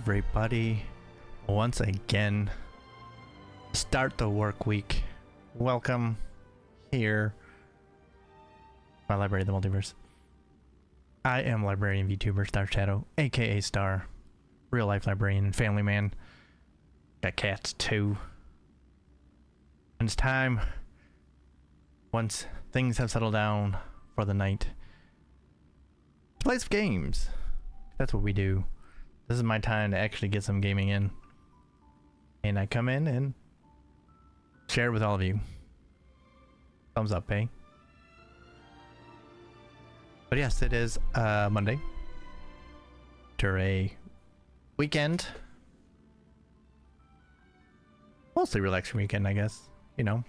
everybody, once again. Start the work week. Welcome here, my library of the multiverse. I am librarian VTuber Star Shadow, aka Star, real life librarian and family man. Got cats too. And it's time, once things have settled down for the night, to play some games. That's what we do. This is my time to actually get some gaming in. And I come in and share it with all of you. Thumbs up, eh? But yes, it is Monday. After a weekend. Mostly relaxing weekend, I guess. You know.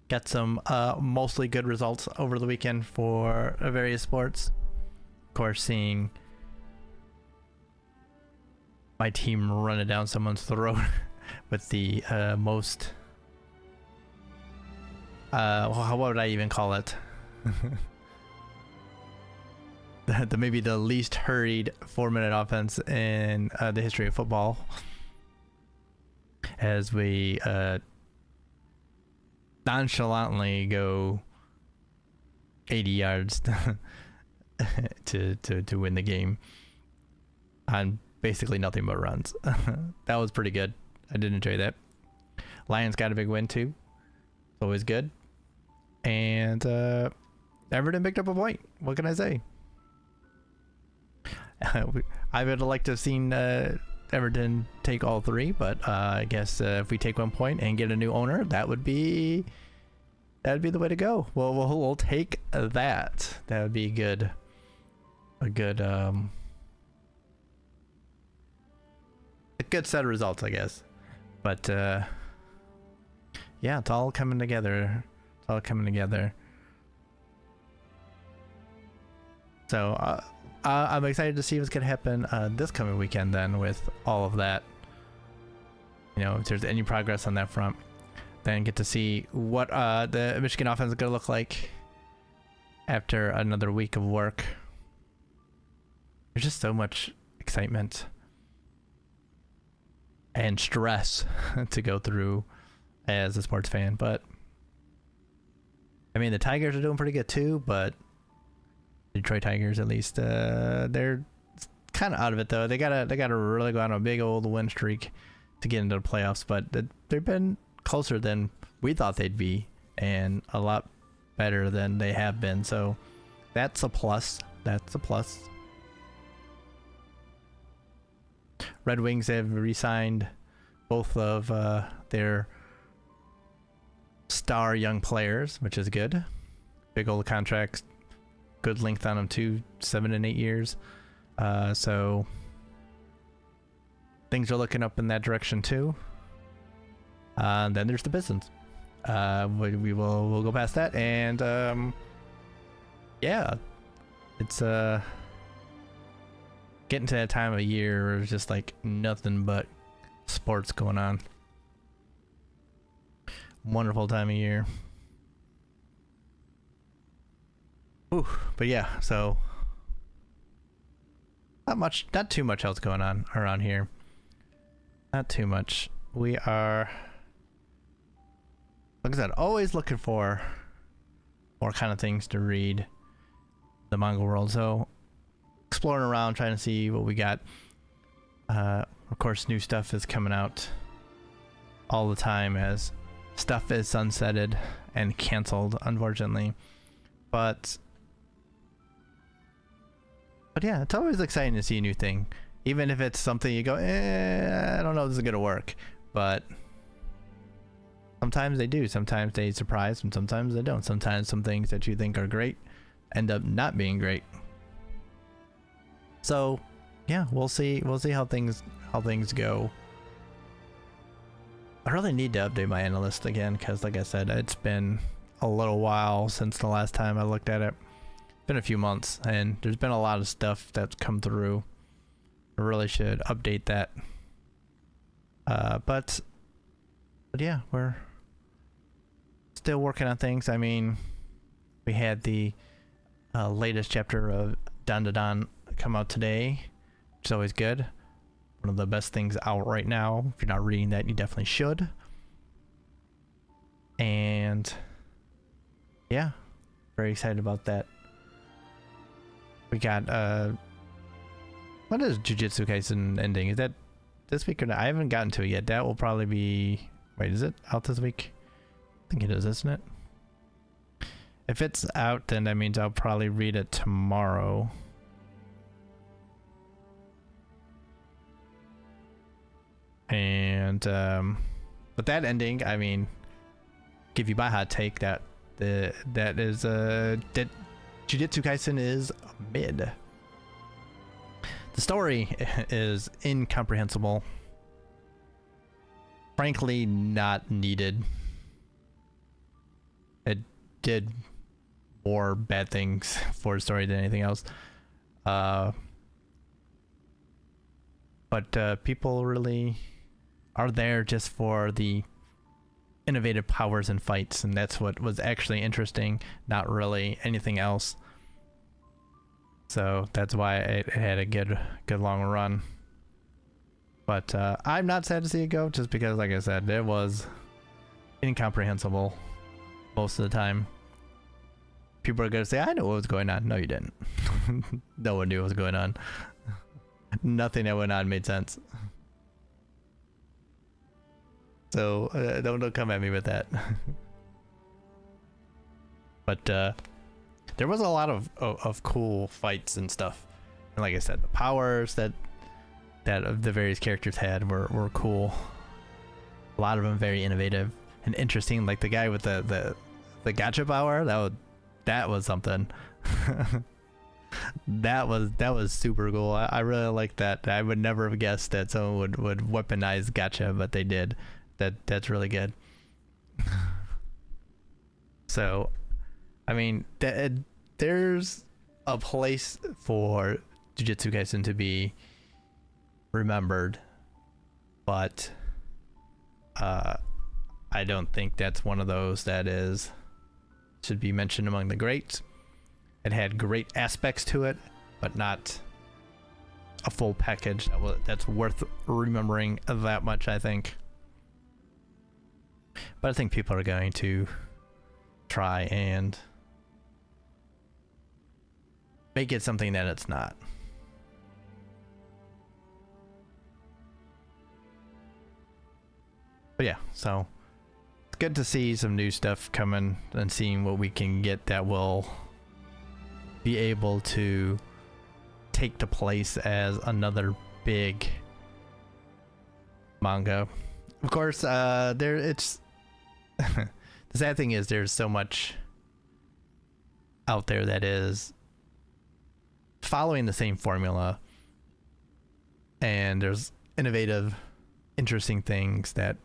Got some mostly good results over the weekend for various sports. Of course, seeing my team run it down someone's throat with the most what would I even call it? Maybe the least hurried 4-minute offense in the history of football, as we nonchalantly go 80 yards to win the game on basically nothing but runs. That was pretty good. I did enjoy that. Lions got a big win too. It's always good. And Everton picked up a point. What can I say? I would like to have seen Everton take all three, but I guess if we take 1 point and get a new owner, that'd be the way to go. Well, we'll take that. That would be good. A good set of results, I guess. But yeah, it's all coming together. It's all coming together. So I'm excited to see what's gonna happen this coming weekend then, with all of that. You know, if there's any progress on that front, then get to see what the Michigan offense is gonna look like after another week of work. There's just so much excitement and stress to go through as a sports fan. But I mean, the Tigers are doing pretty good too, but Detroit Tigers, at least, they're kind of out of it though. They gotta really go on a big old win streak to get into the playoffs, but they've been closer than we thought they'd be, and a lot better than they have been. So that's a plus. That's a plus. Red Wings have re-signed both of their star young players, which is good. Big old contracts, good length on them too, 7 and 8 years. So things are looking up in that direction too. Then there's the Pistons. We'll go past that, and yeah, it's getting to that time of year where it's just like nothing but sports going on. Wonderful time of year. Ooh, but yeah, so not too much else going on around here. Not too much. We are, like I said, always looking for more kind of things to read in the manga world. So exploring around, trying to see what we got. Of course, new stuff is coming out all the time as stuff is sunsetted and canceled, unfortunately. But yeah, it's always exciting to see a new thing, even if it's something you go, I don't know if this is gonna work. But sometimes they do. Sometimes they surprise, and sometimes they don't. Sometimes some things that you think are great end up not being great. So yeah, we'll see how things go. I really need to update my analyst again, because like I said, it's been a little while since the last time I looked at it. It's been a few months, and there's been a lot of stuff that's come through. I really should update that. But yeah, we're still working on things. I mean, we had the latest chapter of Dan come out today. It's always good. One of the best things out right now. If you're not reading that, you definitely should. And yeah, very excited about that. We got what is Jujutsu Kaisen ending? Is that this week or not? I haven't gotten to it yet. That will probably be, wait, is it out this week? I think it is, isn't it? If it's out, then that means I'll probably read it tomorrow. And but that ending, I mean, give you my hot take that that Jujutsu Kaisen is mid. The story is incomprehensible. Frankly, not needed. It did more bad things for the story than anything else. But people really are there just for the innovative powers and fights, and that's what was actually interesting, not really anything else. So that's why it had a good long run. But I'm not sad to see it go, just because, like I said, it was incomprehensible most of the time. People are gonna say, I know what was going on. No, you didn't. No one knew what was going on. Nothing that went on made sense. So don't come at me with that. But there was a lot of cool fights and stuff, and like I said, the powers that the various characters had were cool. A lot of them very innovative and interesting. Like the guy with the gacha power, that was something. That was super cool. I really like that. I would never have guessed that someone would weaponize gacha, but they did. That's really good. So, I mean, there's a place for Jujutsu Kaisen to be remembered, but I don't think that's one of those that should be mentioned among the greats. It had great aspects to it, but not a full package that's worth remembering that much, I think. But I think people are going to try and make it something that it's not. But yeah, so it's good to see some new stuff coming and seeing what we can get that will be able to take the place as another big manga. Of course, it's the sad thing is there's so much out there that is following the same formula, and there's innovative, interesting things that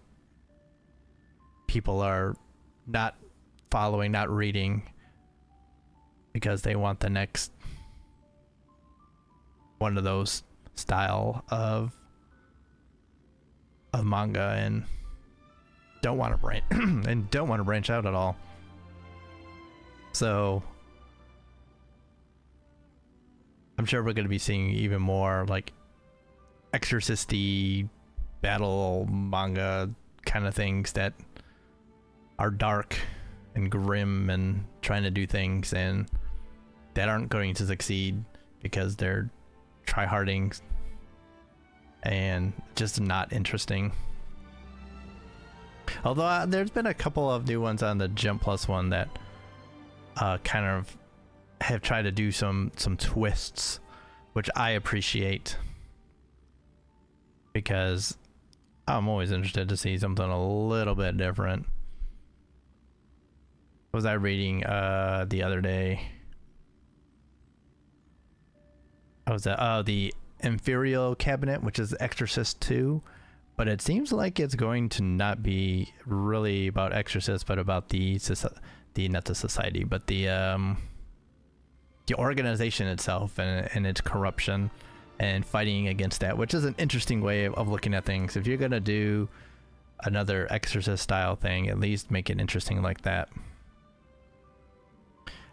people are not following, not reading, because they want the next one of those style of manga and don't want to branch out at all. So I'm sure we're going to be seeing even more like exorcist-y battle manga kind of things that are dark and grim and trying to do things and that aren't going to succeed because they're try-harding and just not interesting. Although there's been a couple of new ones on the Jump Plus one that kind of have tried to do some twists, which I appreciate, because I'm always interested to see something a little bit different. What was I reading the other day? I was at the Inferior Cabinet, which is Exorcist 2, but it seems like it's going to not be really about Exorcist, but about the not the society, but the organization itself and its corruption and fighting against that, which is an interesting way of looking at things. If you're gonna do another Exorcist style thing, at least make it interesting like that,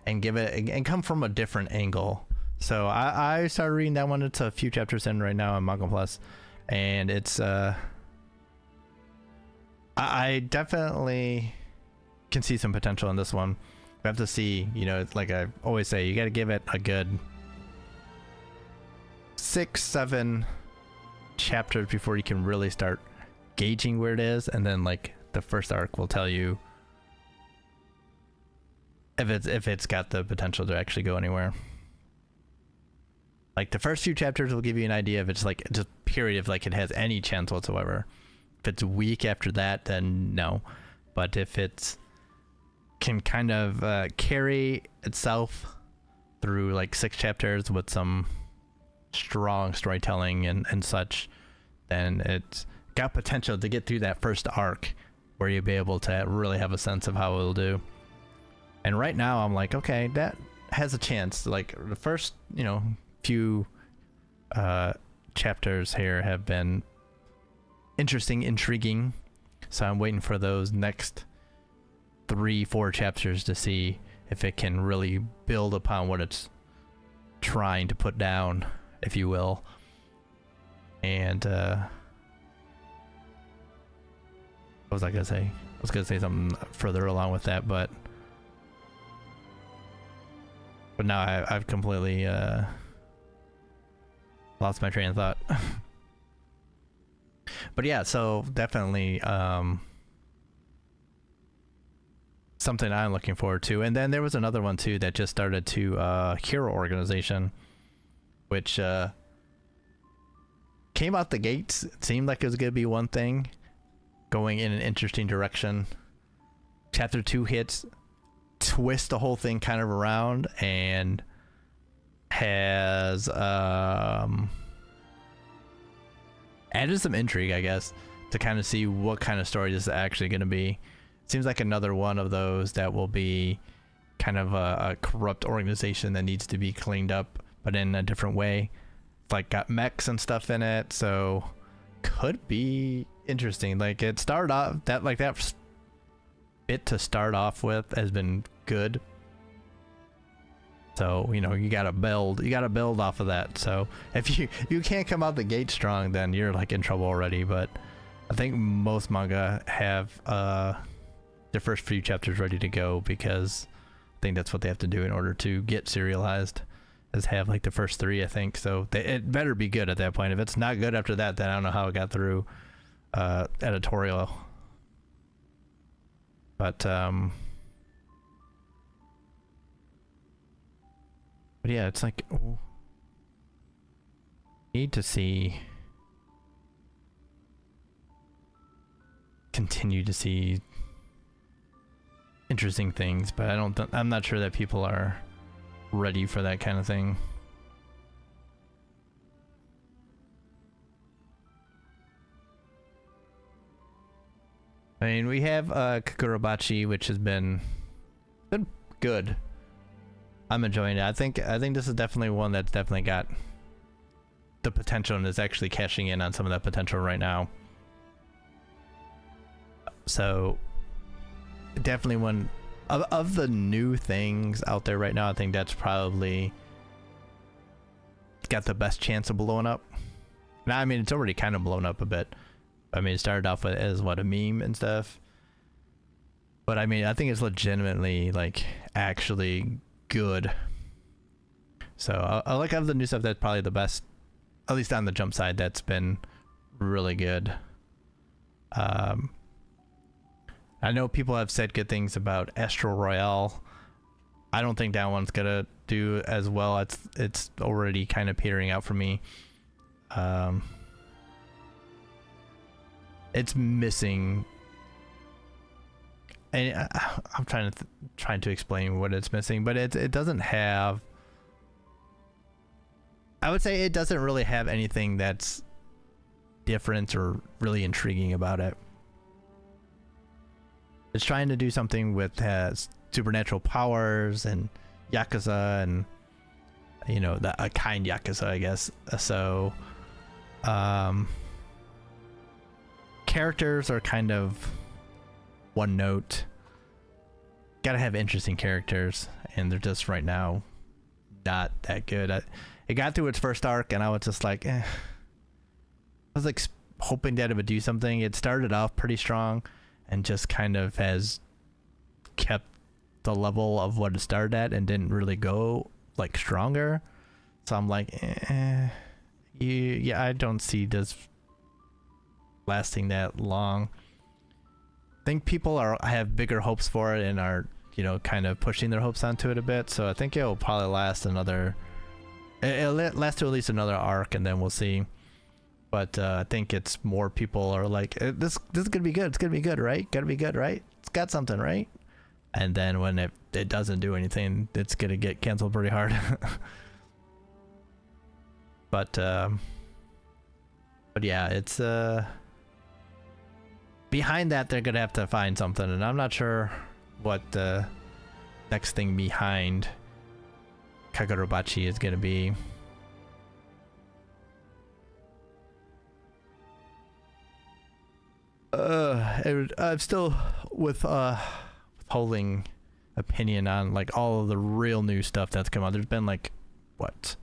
and give it and come from a different angle. So I started reading that one. It's a few chapters in right now on Manga Plus, and it's I definitely can see some potential in this one. We have to see, you know, it's like I always say, you got to give it a good 6-7 chapters before you can really start gauging where it is, and then like the first arc will tell you if it's got the potential to actually go anywhere. Like the first few chapters will give you an idea if it's like just period if like it has any chance whatsoever. If it's weak after that, then no. But if it's can kind of carry itself through like 6 chapters with some strong storytelling and such, then it's got potential to get through that first arc where you'll be able to really have a sense of how it'll do. And right now I'm like, okay, that has a chance. Like the first, you know, few chapters here have been interesting, intriguing, so I'm waiting for those next 3-4 chapters to see if it can really build upon what it's trying to put down, if you will. And what was I gonna say? I was gonna say something further along with that, but now I've completely lost my train of thought. But yeah, so definitely something I'm looking forward to. And then there was another one too that just started to Hero Organization, which came out the gates. It seemed like it was gonna be one thing, going in an interesting direction. Chapter 2 hits, twist the whole thing kind of around, and has added some intrigue, I guess, to kind of see what kind of story this is actually going to be. Seems like another one of those that will be kind of a corrupt organization that needs to be cleaned up, but in a different way. It's like got mechs and stuff in it, so could be interesting. Like it started off that bit to start off with has been good. So, you know, you gotta build off of that. So if you can't come out the gate strong, then you're like in trouble already. But I think most manga have their first few chapters ready to go, because I think that's what they have to do in order to get serialized, is have like the first 3, I think. So it better be good at that point. If it's not good after that, then I don't know how it got through editorial. But yeah, it's like, need to continue to see interesting things, but I'm not sure that people are ready for that kind of thing. I mean, we have Kakurabachi, which has been good. I'm enjoying it. I think this is definitely one that's definitely got the potential and is actually cashing in on some of that potential right now. So definitely one of the new things out there right now. I think that's probably got the best chance of blowing up. Now, I mean, it's already kind of blown up a bit. I mean, it started off with as what, a meme and stuff. But I mean, I think it's legitimately like actually good. So I like of the new stuff, that's probably the best, at least on the Jump side, that's been really good. I know people have said good things about Astral Royale. I don't think that one's gonna do as well. It's already kind of petering out for me. It's missing, and I'm trying to explain what it's missing, but it doesn't have, I would say it doesn't really have anything that's different or really intriguing about it. It's trying to do something with supernatural powers and Yakuza, and you know, a kind Yakuza, I guess. So characters are kind of one note. Gotta have interesting characters, and they're just right now not that good. It got through its first arc, and I was just like, I was like hoping that it would do something. It started off pretty strong, and just kind of has kept the level of what it started at, and didn't really go like stronger. So I'm like, yeah, I don't see this lasting that long. I think people have bigger hopes for it and are, you know, kind of pushing their hopes onto it a bit. So I think it'll probably last it'll last to at least another arc, and then we'll see. But I think it's more people are like, this is gonna be good. It's gonna be good, right? Gotta be good, right? It's got something, right? And then when it doesn't do anything, it's gonna get canceled pretty hard. But yeah, it's behind that they're gonna have to find something, and I'm not sure what the next thing behind Kagurabachi is gonna be. I'm still withholding opinion on like all of the real new stuff that's come out. There's been like what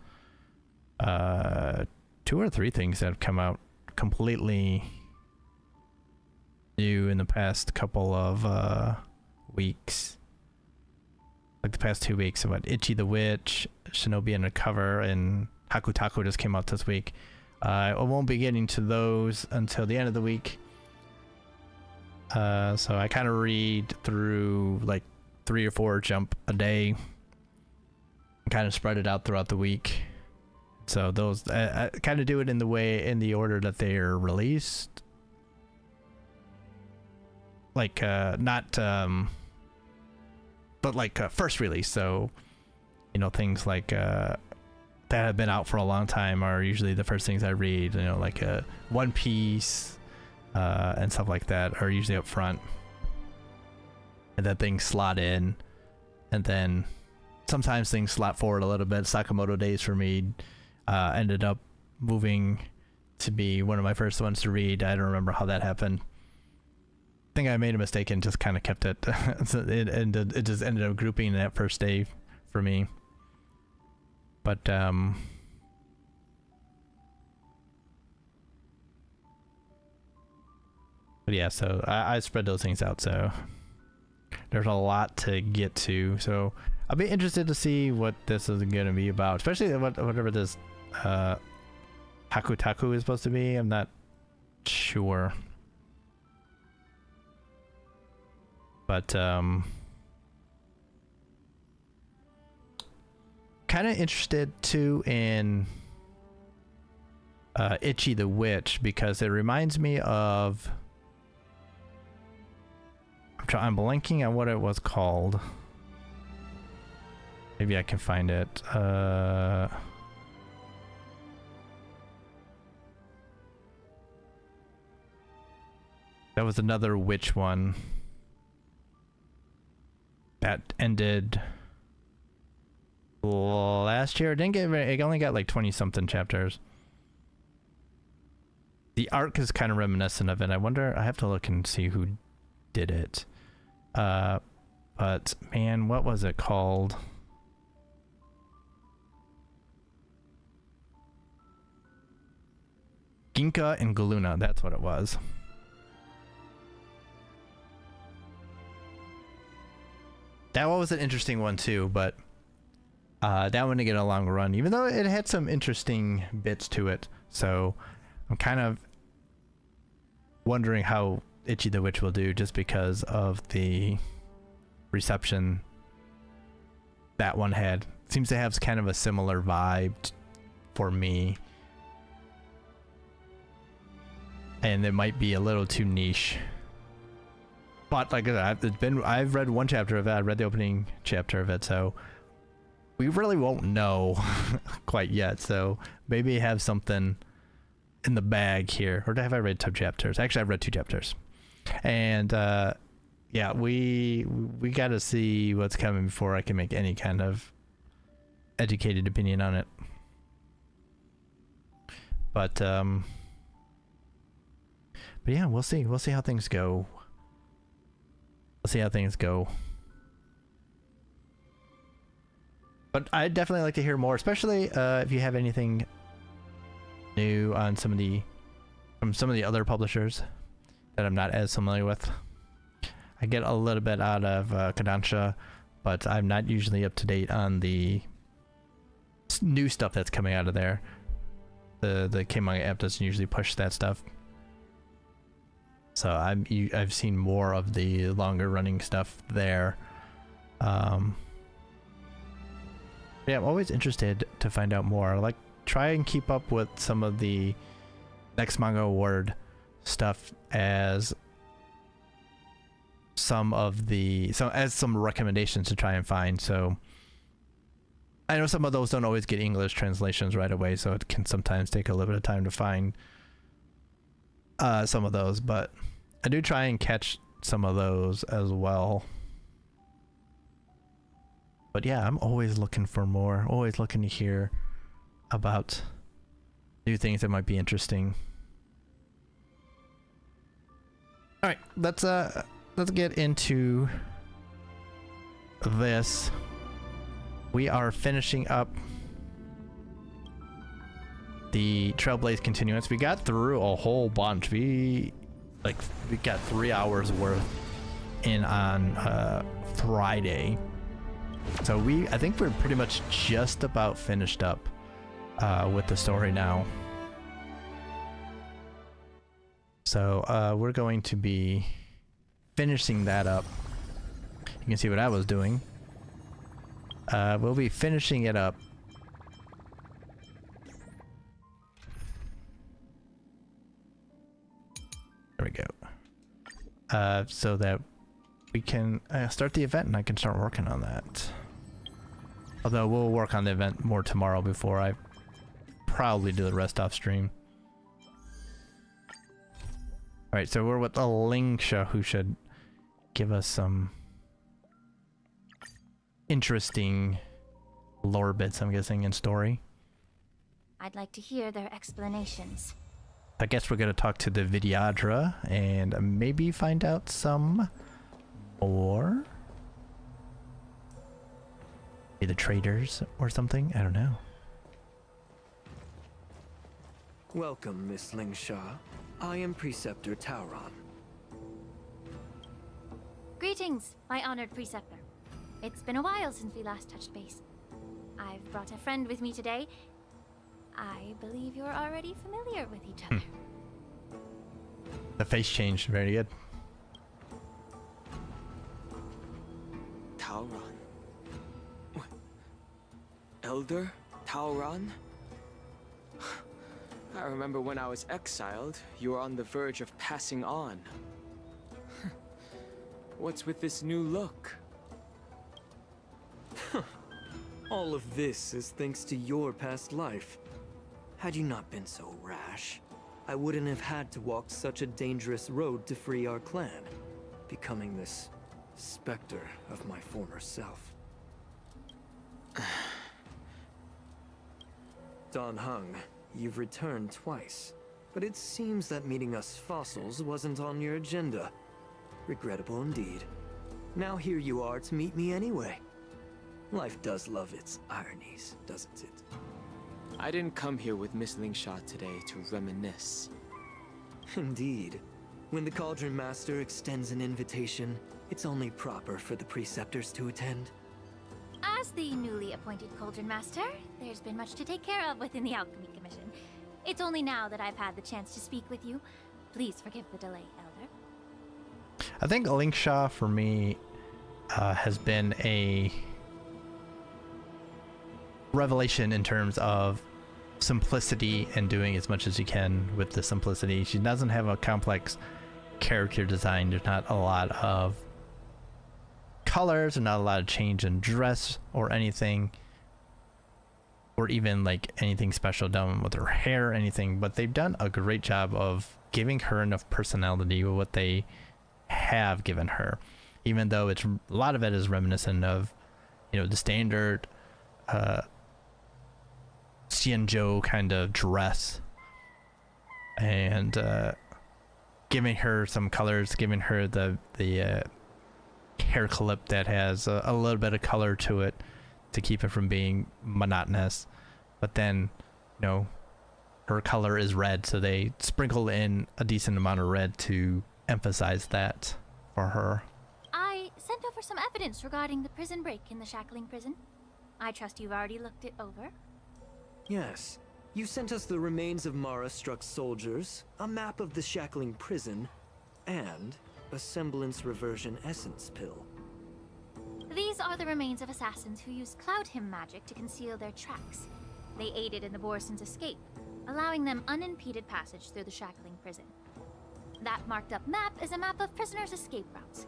2 or 3 things that have come out completely new in the past couple of weeks, like the past 2 weeks. About Ichi the Witch, Shinobi Undercover, and Haku Taku just came out this week. I won't be getting to those until the end of the week. So I kind of read through like 3 or 4 jump a day, kind of spread it out throughout the week. So those I kind of do it in the order that they are released, like not but like first release. So, you know, things like that have been out for a long time are usually the first things I read. You know, like One Piece and stuff like that are usually up front, and then things slot in, and then sometimes things slot forward a little bit. Sakamoto Days for me ended up moving to be one of my first ones to read. I don't remember how that happened. I think I made a mistake and just kind of kept it. So it just ended up grouping that first day for me. But yeah, so I spread those things out, so there's a lot to get to. So I'll be interested to see what this is going to be about, especially whatever this Haku Taku is supposed to be. I'm not sure. But kind of interested too in Ichi the Witch, because it reminds me of, I'm blanking on what it was called. Maybe I can find it. That was another witch one that ended last year. It didn't get very, it only got like 20 something chapters. The arc is kind of reminiscent of it. I wonder, I have to look and see who did it. But man, what was it called? Ginka and Galuna, that's what it was. That one was an interesting one too, but that one didn't get a long run, even though it had some interesting bits to it. So I'm kind of wondering how Ichi the Witch will do, just because of the reception that one had. Seems to have kind of a similar vibe for me, and it might be a little too niche. But like I said, I've read one chapter of it. I read the opening chapter of it, so we really won't know quite yet. So maybe have something in the bag here. Or have I read 2 chapters? Actually, I've read 2 chapters. And yeah, we got to see what's coming before I can make any kind of educated opinion on it. But yeah, we'll see. We'll see how things go. We'll see how things go. But I'd definitely like to hear more, especially if you have anything new on some of the other publishers that I'm not as familiar with. I get a little bit out of Kodansha, but I'm not usually up to date on the new stuff that's coming out of there. The K-Manga app doesn't usually push that stuff. So I've seen more of the longer running stuff there. Yeah, I'm always interested to find out more. Like, try and keep up with some of the Next Manga Award stuff as some recommendations to try and find. So I know some of those don't always get English translations right away, so it can sometimes take a little bit of time to find some of those, but I do try and catch some of those as well. But yeah, I'm always looking for more, always looking to hear about new things that might be interesting. All right, let's get into this. We are finishing up the Trailblaze Continuance. We got through a whole bunch. We got 3 hours worth in on Friday. So I think we're pretty much just about finished up with the story now. So we're going to be finishing that up. You can see what I was doing. We'll be finishing it up. There we go. So that we can start the event and I can start working on that. Although we'll work on the event more tomorrow before I probably do the rest off stream. Alright, so we're with Lingsha, who should give us some interesting lore bits, I'm guessing, in story. I'd like to hear their explanations. I guess we're gonna talk to the Vidyadhara and maybe find out some more. Maybe the traders or something, I don't know. Welcome, Miss Lingsha. I am Preceptor Tauron. Greetings, my honored preceptor. It's been a while since we last touched base. I've brought a friend with me today. I believe you're already familiar with each other. The face changed, very good. Tauron? Elder Tauron? I remember when I was exiled, you were on the verge of passing on. What's with this new look? All of this is thanks to your past life. Had you not been so rash, I wouldn't have had to walk such a dangerous road to free our clan, becoming this specter of my former self. Dan Heng, you've returned twice, but it seems that meeting us fossils wasn't on your agenda. Regrettable indeed. Now here you are to meet me anyway. Life does love its ironies, doesn't it? I didn't come here with Miss Lingsha today to reminisce. Indeed. When the Cauldron Master extends an invitation, it's only proper for the Preceptors to attend. As the newly appointed Cauldron Master, there's been much to take care of within the Alchemy Commission. It's only now that I've had the chance to speak with you. Please forgive the delay, Elder. I think Lingsha for me has been a revelation in terms of simplicity and doing as much as you can with the simplicity. She doesn't have a complex character design. There's not a lot of colors and not a lot of change in dress or anything, or even like anything special done with her hair or anything, but they've done a great job of giving her enough personality with what they have given her, even though it's a lot of it is reminiscent of, you know, the standard Xianzhou kind of dress, and giving her some colors, giving her the hair clip that has a little bit of color to it to keep it from being monotonous. But then, her color is red, so they sprinkle in a decent amount of red to emphasize that for her. I sent over some evidence regarding the prison break in the Shackling prison. I trust you've already looked it over. Yes. You sent us the remains of Mara-struck soldiers, a map of the Shackling prison, and a semblance reversion essence pill. These are the remains of assassins who used Cloud Hymn magic to conceal their tracks. They aided in the Borisons' escape, allowing them unimpeded passage through the Shackling prison. That marked-up map is a map of prisoners' escape routes.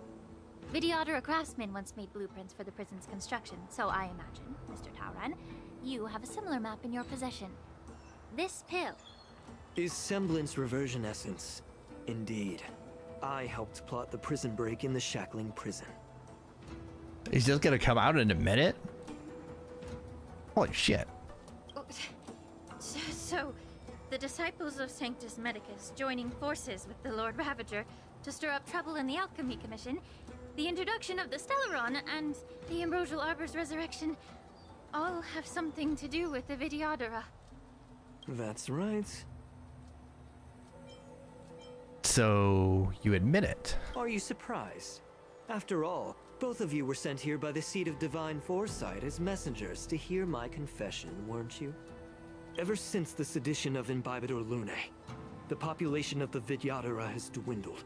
Vidyadhara craftsmen once made blueprints for the prison's construction, so I imagine, Mr. Tauran, you have a similar map in your possession. This pill Is semblance reversion essence. Indeed. I helped plot the prison break in the Shackling prison. He's just gonna come out and admit it? Holy shit. So, the disciples of Sanctus Medicus joining forces with the Lord Ravager to stir up trouble in the Alchemy Commission, the introduction of the Stellaron, and the Ambrosial Arbor's resurrection all have something to do with the Vidyadhara. That's right. So, you admit it? Are you surprised? After all, both of you were sent here by the Seat of Divine Foresight as messengers to hear my confession, weren't you? Ever since the sedition of Imbibidor Lunae, the population of the Vidyadhara has dwindled.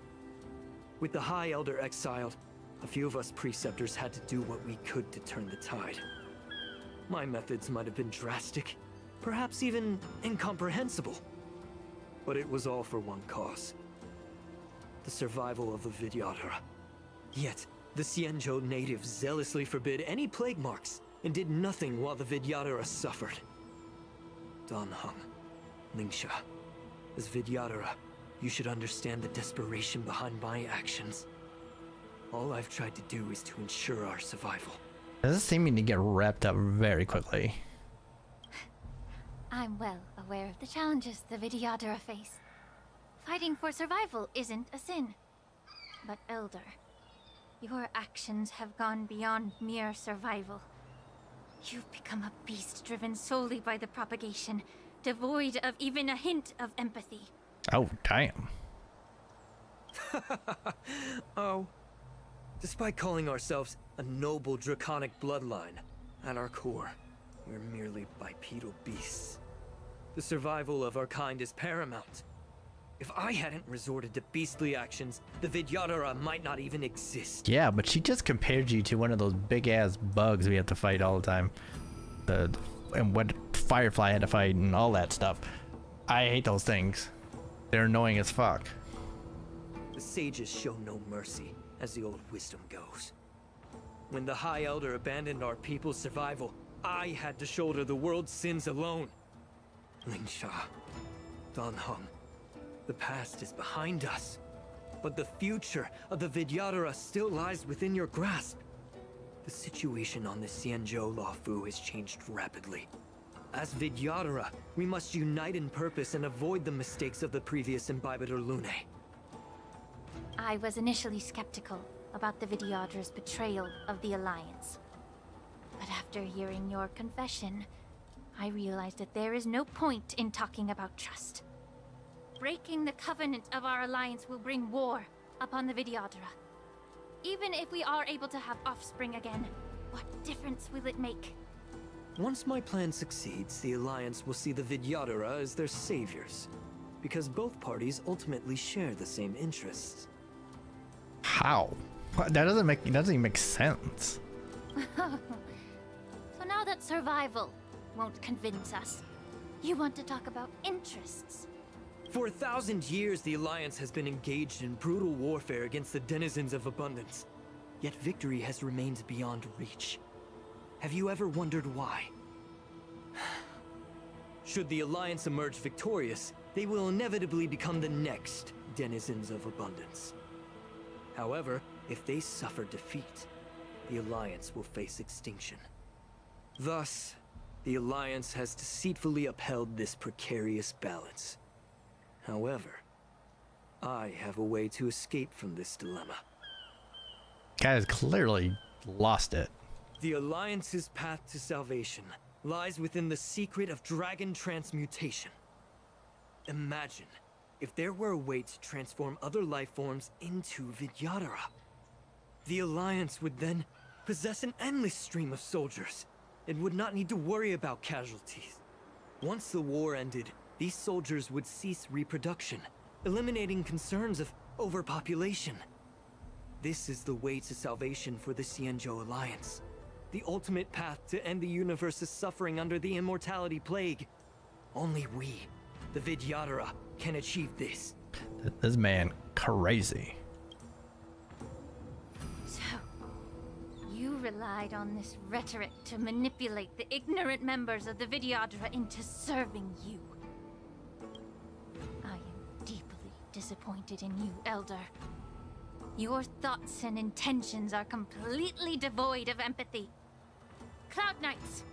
With the High Elder exiled, a few of us preceptors had to do what we could to turn the tide. My methods might have been drastic, perhaps even incomprehensible. But it was all for one cause. The survival of the Vidyadhara. Yet, the Xianzhou natives zealously forbid any plague marks and did nothing while the Vidyadhara suffered. Dan Heng, Lingsha, as Vidyadhara, you should understand the desperation behind my actions. All I've tried to do is to ensure our survival. This is seeming to get wrapped up very quickly. I'm well aware of the challenges the Vidyadhara face. Fighting for survival isn't a sin. But Elder, your actions have gone beyond mere survival. You've become a beast driven solely by the propagation, devoid of even a hint of empathy. Oh, damn. Oh. Despite calling ourselves a noble draconic bloodline, at our core, we're merely bipedal beasts. The survival of our kind is paramount. If I hadn't resorted to beastly actions, the Vidyadhara might not even exist. Yeah, but she just compared you to one of those big ass bugs we have to fight all the time. And what Firefly had to fight and all that stuff. I hate those things. They're annoying as fuck. The sages show no mercy, as the old wisdom goes. When the High Elder abandoned our people's survival, I had to shoulder the world's sins alone. Lingsha, Dan Heng, the past is behind us, but the future of the Vidyadhara still lies within your grasp. The situation on the Xianzhou Luofu has changed rapidly. As Vidyadhara, we must unite in purpose and avoid the mistakes of the previous Imbibidor Lunae. I was initially skeptical about the Vidyadhara's betrayal of the Alliance. But after hearing your confession, I realized that there is no point in talking about trust. Breaking the covenant of our alliance will bring war upon the Vidyadhara. Even if we are able to have offspring again, what difference will it make? Once my plan succeeds, the Alliance will see the Vidyadhara as their saviors, because both parties ultimately share the same interests. How? That doesn't even make sense. So now that survival won't convince us, you want to talk about interests? For 1,000 years, the Alliance has been engaged in brutal warfare against the denizens of abundance. Yet victory has remained beyond reach. Have you ever wondered why? Should the Alliance emerge victorious, they will inevitably become the next denizens of abundance. However, if they suffer defeat, the Alliance will face extinction. Thus, the Alliance has deceitfully upheld this precarious balance. However, I have a way to escape from this dilemma. Guy has clearly lost it. The Alliance's path to salvation lies within the secret of dragon transmutation. Imagine if there were a way to transform other life forms into Vidyadhara. The Alliance would then possess an endless stream of soldiers. It would not need to worry about casualties. Once the war ended, these soldiers would cease reproduction, eliminating concerns of overpopulation. This is the way to salvation for the Xianzhou Alliance. The ultimate path to end the universe's suffering under the immortality plague. Only we, the Vidyadhara, can achieve this. This man crazy. So, you relied on this rhetoric to manipulate the ignorant members of the Vidyadhara into serving you. I am deeply disappointed in you, Elder. Your thoughts and intentions are completely devoid of empathy. Cloud Knights!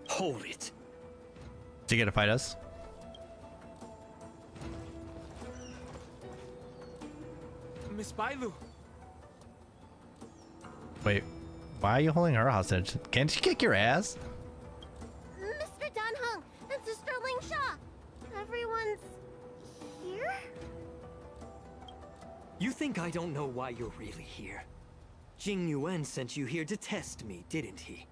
Hold it. Is he gonna fight us? Miss Bailu! Wait, why are you holding her hostage? Can't she kick your ass? Mr. Danheng and Sister Lingsha! Everyone's here? You think I don't know why you're really here? Jing Yuan sent you here to test me, didn't he?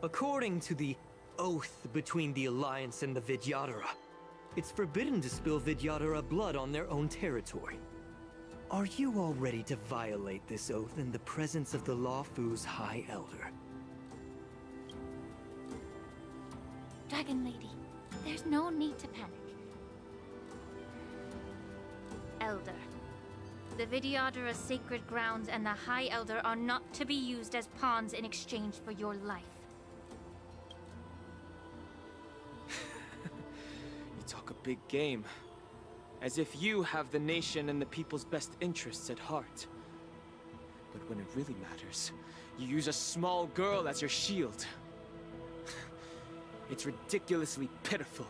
According to the oath between the Alliance and the Vidyadhara, it's forbidden to spill Vidyadhara blood on their own territory. Are you all ready to violate this oath in the presence of the Lawfu's High Elder? Dragon Lady, there's no need to panic. Elder, the Vidyadhara's sacred grounds and the High Elder are not to be used as pawns in exchange for your life. You talk a big game. As if you have the nation and the people's best interests at heart. But when it really matters, you use a small girl as your shield. It's ridiculously pitiful.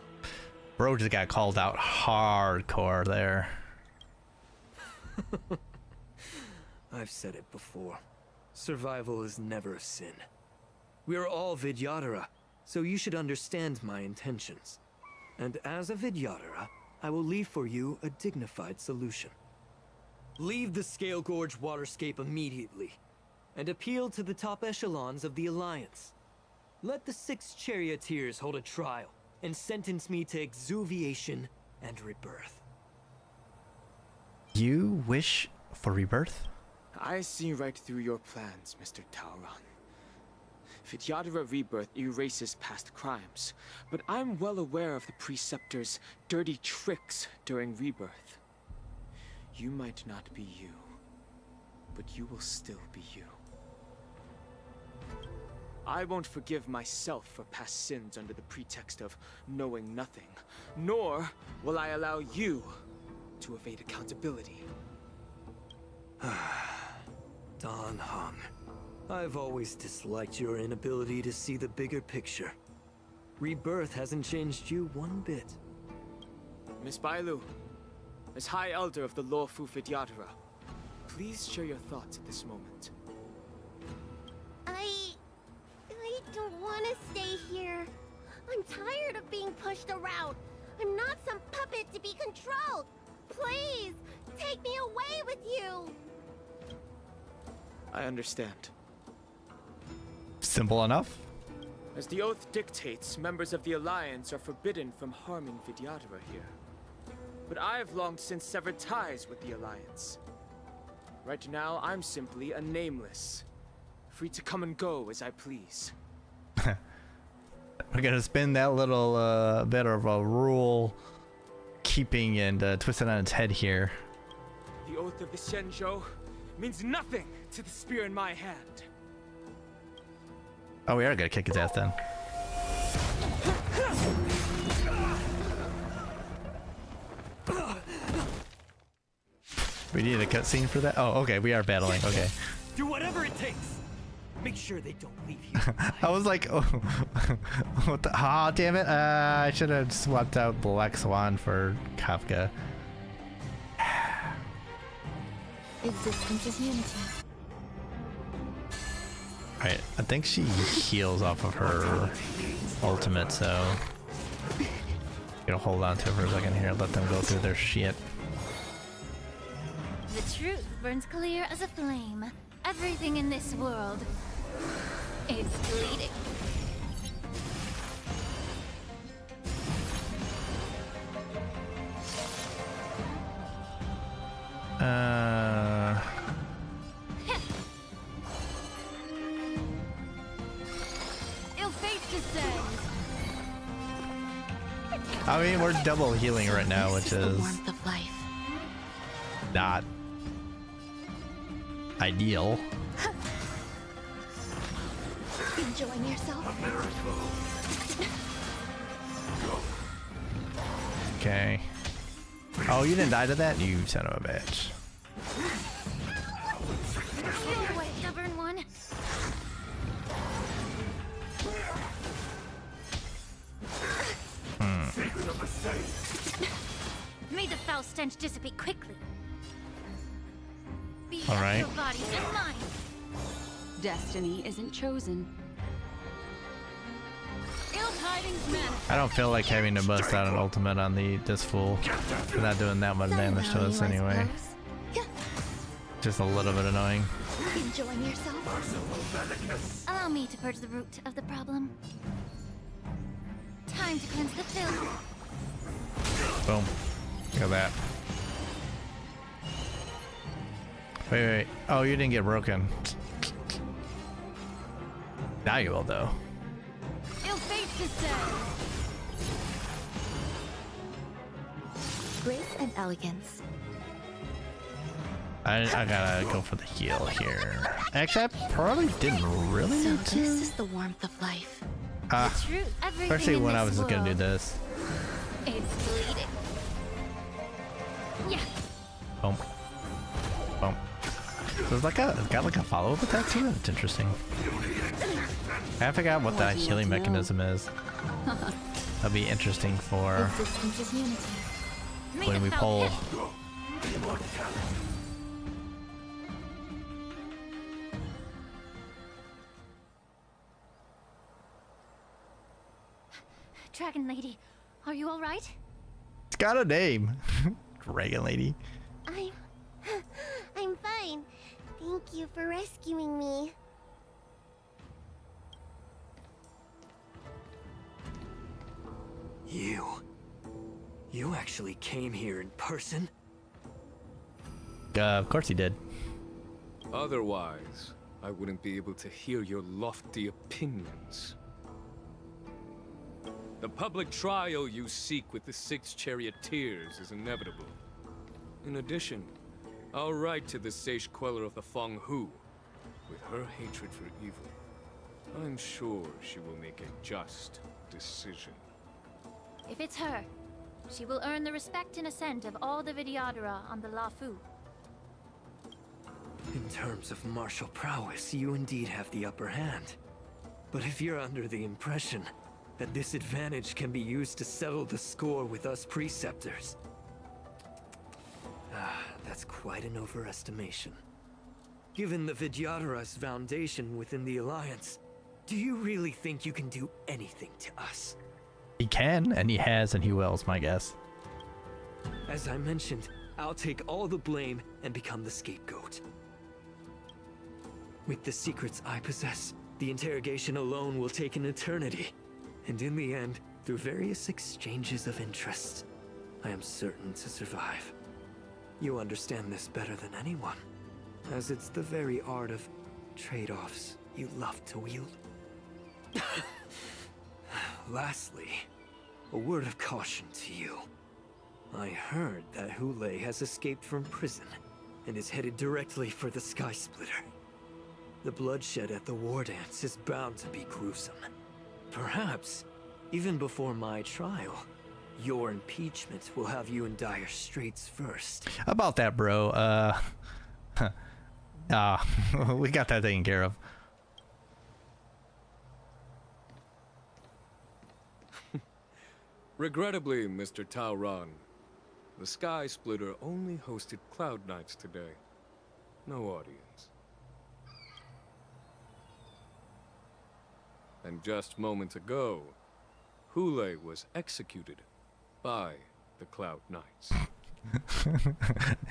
Bro just got called out hardcore there. I've said it before. Survival is never a sin. We are all Vidyadhara, so you should understand my intentions. And as a Vidyadhara, I will leave for you a dignified solution. Leave the Scale Gorge waterscape immediately, and appeal to the top echelons of the Alliance. Let the 6 charioteers hold a trial, and sentence me to exuviation and rebirth. You wish for rebirth? I see right through your plans, Mr. Taoran. Vidyadhara rebirth erases past crimes, but I'm well aware of the Preceptor's dirty tricks during rebirth. You might not be you, but you will still be you. I won't forgive myself for past sins under the pretext of knowing nothing, nor will I allow you to evade accountability. Danheng, I've always disliked your inability to see the bigger picture. Rebirth hasn't changed you one bit. Miss Bailu, as High Elder of the Lawfu Vidyadhara, please share your thoughts at this moment. I don't want to stay here. I'm tired of being pushed around. I'm not some puppet to be controlled. Please, take me away with you. I understand. Simple enough. As the oath dictates, members of the Alliance are forbidden from harming Vidyadhara here. But I've long since severed ties with the Alliance. Right now, I'm simply a nameless, free to come and go as I please. We're gonna spin that little bit of a rule keeping and twist it on its head here. The oath of the Xianzhou means nothing to the spear in my hand. Oh, we are gonna kick his ass then. We need a cutscene for that? Oh, okay, we are battling, okay. Do whatever it takes. Make sure they don't leave here. I was like, oh, what the, ah, damn it. I should have swapped out Black Swan for Kafka. Existence is unity. Right, I think she heals off of her ultimate, so gonna hold on to it for a second here, let them go through their shit. The truth burns clear as a flame. Everything in this world is bleeding. Ill fate descends. I mean, we're double healing right now, which The is warmth of life. not ideal. Enjoying yourself? Okay. Oh, you didn't die to that? You son of a bitch. Stay away, stubborn one. May the foul stench dissipate quickly. Be All right. your bodies and mine. Destiny isn't chosen. Ill tidings manifest. I don't feel like having to bust out an ultimate on this fool. We're not doing that much damage to us anyway. Just a little bit annoying. Enjoying yourself? Allow me to purge the root of the problem. Time to cleanse the filth. Boom. Look at that. Wait. Oh, you didn't get broken. Now you will, though. Ill fate descends. Grace and elegance. I gotta go for the heal here. Actually, I probably didn't really So need this to. is the warmth of life. Truth, everything Especially in when I this was gonna do world this. is bleeding. Yeah. Boom. Boom. So it's like got like a follow-up attack to it. It's interesting. I forgot what that What do you healing want to know? mechanism is. That'll be interesting for Existence is unity. May when the we foul pull. hit. Dragon Lady, are you all right? It's got a name. Dragon Lady. I'm fine. Thank you for rescuing me. You actually came here in person? Of course he did. Otherwise, I wouldn't be able to hear your lofty opinions. The public trial you seek with the 6 charioteers is inevitable. In addition, I'll write to the sage queller of the Feng Hu. With her hatred for evil, I'm sure she will make a just decision. If it's her, she will earn the respect and assent of all the Vidyadhara on the Lafu. In terms of martial prowess, you indeed have the upper hand. But if you're under the impression that this advantage can be used to settle the score with us preceptors, that's quite an overestimation. Given the Vidyadhara's foundation within the Alliance, do you really think you can do anything to us? He can, and he has, and he will, is my guess. As I mentioned, I'll take all the blame and become the scapegoat. With the secrets I possess, the interrogation alone will take an eternity. And in the end, through various exchanges of interest, I am certain to survive. You understand this better than anyone, as it's the very art of trade-offs you love to wield. Lastly, a word of caution to you. I heard that Hule has escaped from prison and is headed directly for the Sky Splitter. The bloodshed at the war dance is bound to be gruesome. Perhaps, even before my trial, your impeachment will have you in dire straits first. About that, bro. We got that taken care of. Regrettably, Mr. Taoran, the Sky Splitter only hosted Cloud Knights today. No audience. And just moments ago, Hule was executed by the Cloud Knights.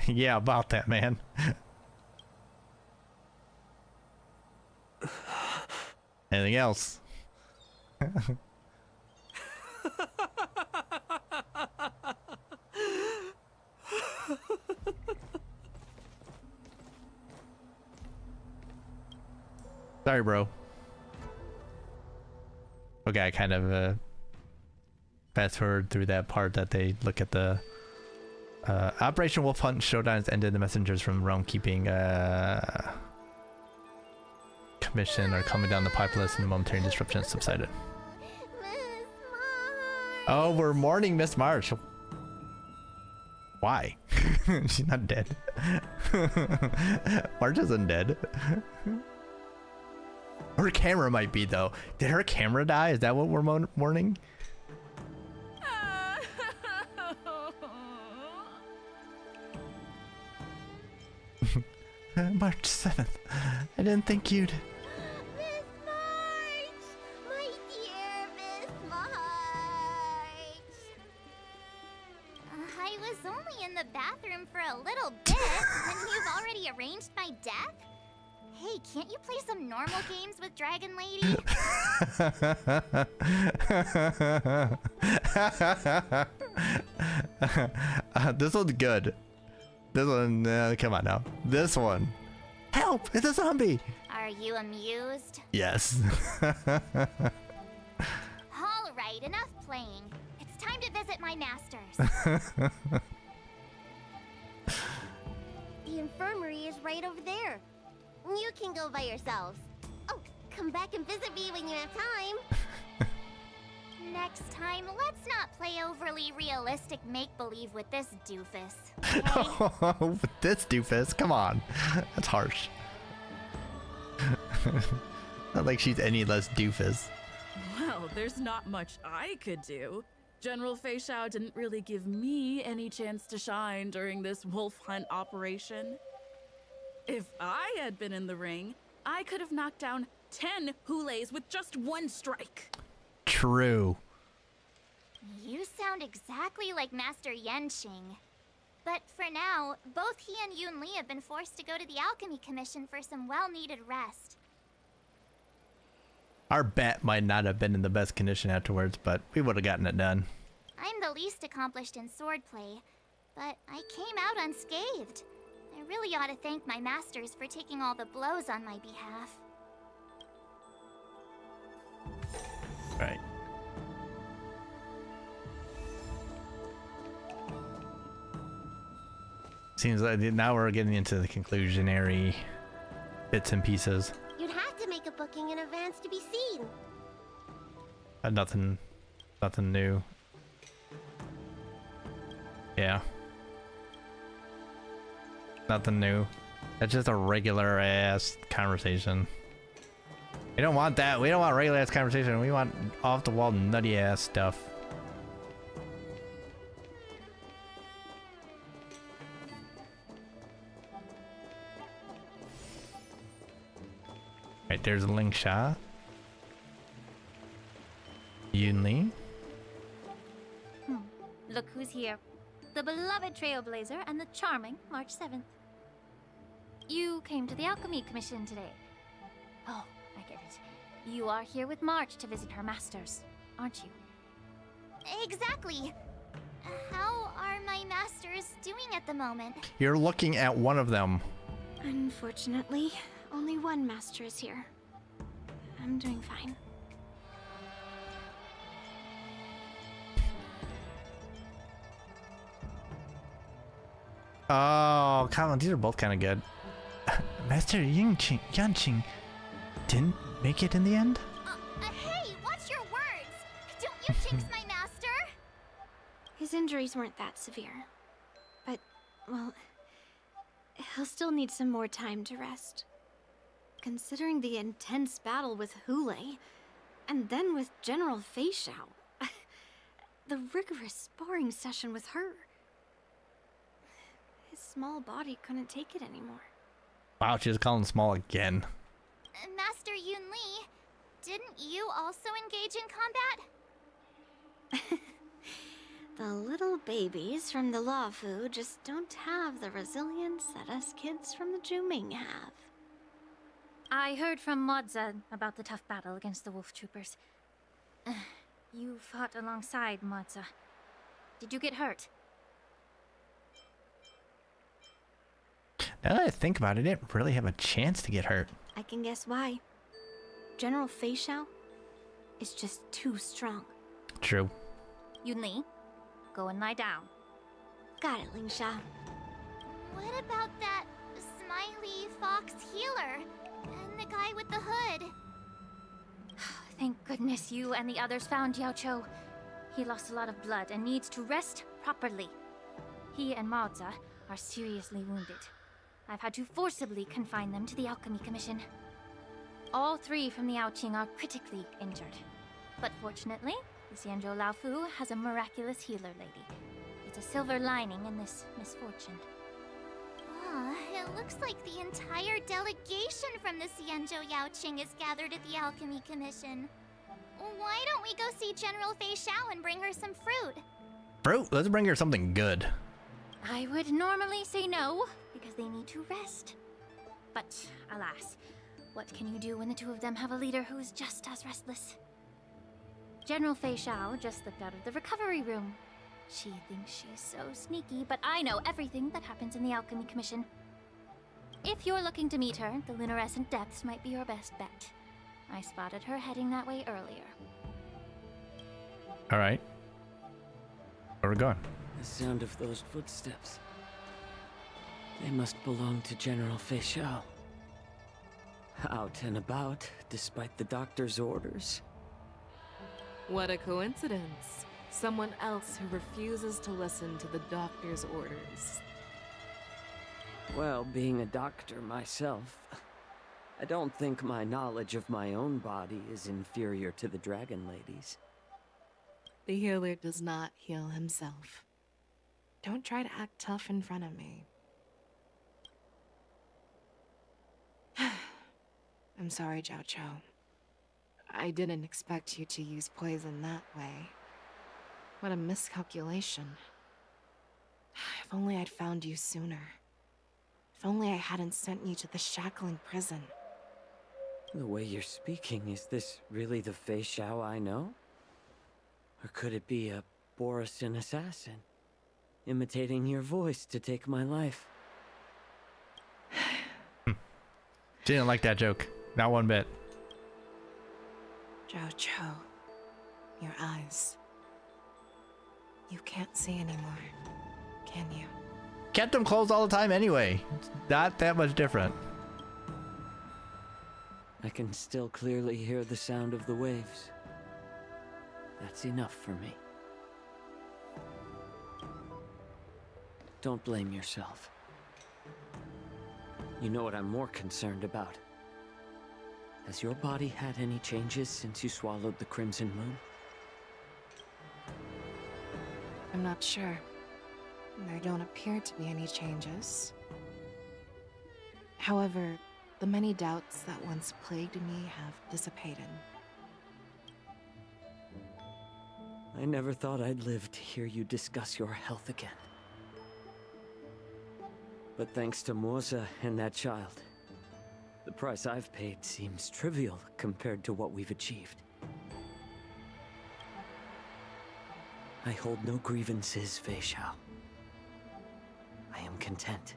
Yeah, about that, man. Anything else? Sorry, bro. Okay, I kind of fast forward through that part that they look at the Operation Wolf Hunt Showdown has ended. The messengers from Realm Keeping Commission are coming down the populace, and the momentary disruption has subsided. Miss March! Oh, we're mourning Miss March. Why? She's not dead. March isn't dead. Her camera might be, though. Did her camera die? Is that what we're mourning? March 7th. I didn't think you'd... Miss March! My dear Miss March! I was only in the bathroom for a little bit, and you've already arranged my death? Hey, can't you play some normal games with Dragon Lady? This one's good. This one, come on now. This one. Help! It's a zombie! Are you amused? Yes. Alright, enough playing. It's time to visit my masters. The infirmary is right over there. You can go by yourselves. Oh, come back and visit me when you have time. Next time, let's not play overly realistic make-believe with this doofus. Okay? With this doofus? Come on. That's harsh. Not like she's any less doofus. Well, there's not much I could do. General Fei Xiao didn't really give me any chance to shine during this wolf hunt operation. If I had been in the ring, I could have knocked down 10 Hules with just one strike. True. You sound exactly like Master Yenqing. But for now, both he and Yun Li have been forced to go to the Alchemy Commission for some well-needed rest. Our bat might not have been in the best condition afterwards, but we would have gotten it done. I'm the least accomplished in swordplay, but I came out unscathed. I really ought to thank my masters for taking all the blows on my behalf. Right. Seems like now we're getting into the conclusionary bits and pieces. You'd have to make a booking in advance to be seen. Nothing new. Yeah. Nothing new. That's just a regular ass conversation. We don't want that. We don't want regular ass conversation. We want off the wall nutty ass stuff. Right, there's Ling Sha. Yun Li. Look who's here. The beloved Trailblazer and the charming March 7th. You came to the Alchemy Commission today. Oh, I get it. You are here with March to visit her masters, aren't you? Exactly. How are my masters doing at the moment? You're looking at one of them. Unfortunately, only one master is here. I'm doing fine. Oh, come on. These are both kind of good. Master Yanqing didn't make it in the end? Hey, watch your words! Don't you jinx my master! His injuries weren't that severe. But, well, he'll still need some more time to rest. Considering the intense battle with Hule, and then with General Fei Xiao, the rigorous sparring session with her. His small body couldn't take it anymore. Wow, she's calling small again. Master Yun Li, Didn't you also engage in combat? The little babies from the Lafu just don't have the resilience that us kids from the Juming have. I heard from Modza about the tough battle against the wolf troopers. You fought alongside Modza. Did you get hurt? Now that I think about it, I didn't really have a chance to get hurt. I can guess why. General Fei Xiao is just too strong. True. Yunli, go and lie down. Got it, Ling Sha. What about that smiley fox healer? And the guy with the hood? Thank goodness you and the others found Yao Cho. He lost a lot of blood and needs to rest properly. He and Maoza are seriously wounded. I've had to forcibly confine them to the Alchemy Commission. All 3 from the Yaoqing are critically injured. But fortunately, the Xianzhou Laofu has a miraculous healer lady. It's a silver lining in this misfortune. It looks like the entire delegation from the Xianzhou Yaoqing is gathered at the Alchemy Commission. Why don't we go see General Fei Xiao and bring her some fruit? Fruit? Let's bring her something good. I would normally say no, because they need to rest. But alas, what can you do when the 2 of them have a leader who is just as restless? General Fei Xiao just slipped out of the recovery room. She thinks she's so sneaky, but I know everything that happens in the Alchemy Commission. If you're looking to meet her, the luminescent depths might be your best bet. I spotted her heading that way earlier. All right. Where are we going? The sound of those footsteps. They must belong to General Fei Xiao. Out and about, despite the doctor's orders. What a coincidence. Someone else who refuses to listen to the doctor's orders. Well, being a doctor myself, I don't think my knowledge of my own body is inferior to the Dragon Lady's. The healer does not heal himself. Don't try to act tough in front of me. I'm sorry, Jiao Cho. I didn't expect you to use poison that way. What a miscalculation. If only I'd found you sooner. If only I hadn't sent you to the shackling prison. The way you're speaking, is this really the Fei Xiao I know? Or could it be a Borisin assassin, imitating your voice to take my life? She didn't like that joke. Not one bit. Jiao Cho, your eyes. You can't see anymore, can you? Kept them closed all the time anyway. It's not that much different. I can still clearly hear the sound of the waves. That's enough for me. Don't blame yourself. You know what I'm more concerned about? Has your body had any changes since you swallowed the Crimson Moon? I'm not sure. There don't appear to be any changes. However, the many doubts that once plagued me have dissipated. I never thought I'd live to hear you discuss your health again. But thanks to Moza and that child, the price I've paid seems trivial compared to what we've achieved. I hold no grievances, Fei Xiao. I am content.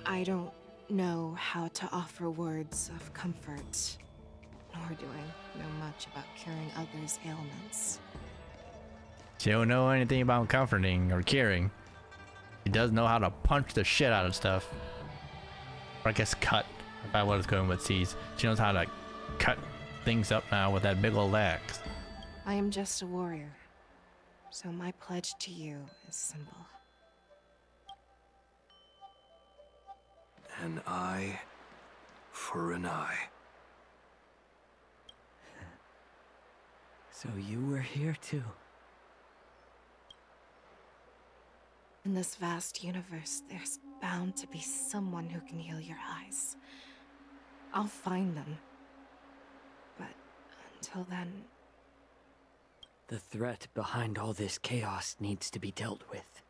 I don't know how to offer words of comfort, nor do I know much about curing others' ailments. She don't know anything about comforting or curing. She does know how to punch the shit out of stuff. Or I guess cut, if I was going with C's. She knows how to cut things up now with that big old axe. I am just a warrior, so my pledge to you is simple. An eye for an eye. So you were here too. In this vast universe, there's bound to be someone who can heal your eyes. I'll find them. But until then... The threat behind all this chaos needs to be dealt with.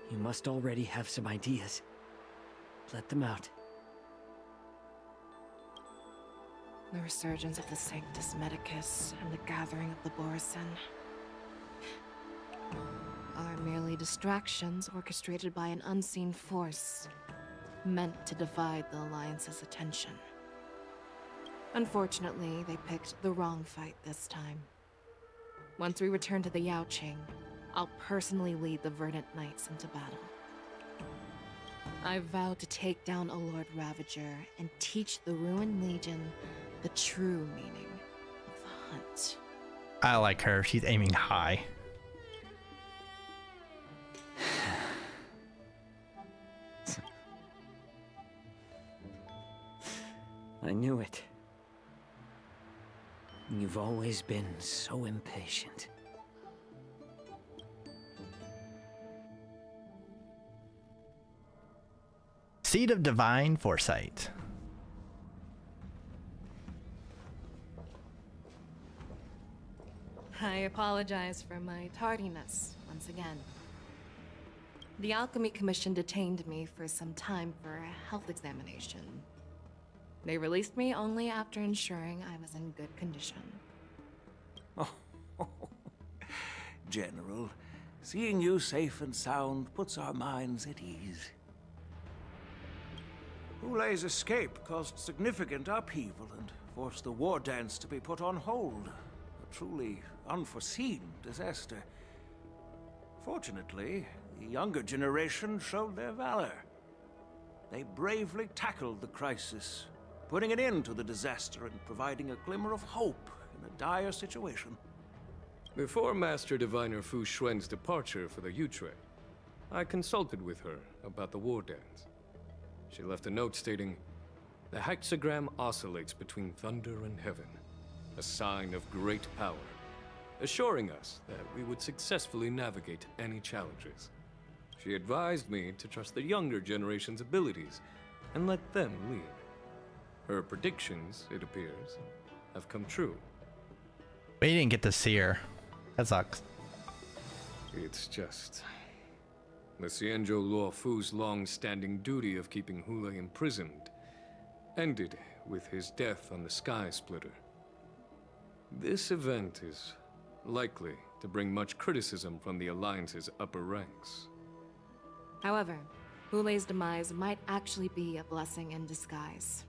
You must already have some ideas. Let them out. The resurgence of the Sanctus Medicus and the gathering of the Borison are merely distractions orchestrated by an unseen force, meant to divide the Alliance's attention. Unfortunately, they picked the wrong fight this time. Once we return to the Yaoqing, I'll personally lead the Verdant Knights into battle. I vow to take down a Lord Ravager and teach the Ruined Legion the true meaning of the hunt. I like her. She's aiming high. I knew it. You've always been so impatient. Seed of Divine Foresight. I apologize for my tardiness once again. The Alchemy Commission detained me for some time for a health examination. They released me only after ensuring I was in good condition. Oh, General, seeing you safe and sound puts our minds at ease. Hulei's escape caused significant upheaval and forced the war dance to be put on hold. A truly unforeseen disaster. Fortunately, the younger generation showed their valor. They bravely tackled the crisis, putting an end to the disaster and providing a glimmer of hope in a dire situation. Before Master Diviner Fu Xuan's departure for the Yutre, I consulted with her about the war dance. She left a note stating, "The hexagram oscillates between thunder and heaven, a sign of great power, assuring us that we would successfully navigate any challenges." She advised me to trust the younger generation's abilities and let them lead. Her predictions, it appears, have come true. But you didn't get to see her. That sucks. It's just... the Xianzhou Luo Fu's long-standing duty of keeping Hulei imprisoned ended with his death on the Sky Splitter. This event is likely to bring much criticism from the Alliance's upper ranks. However, Hulei's demise might actually be a blessing in disguise.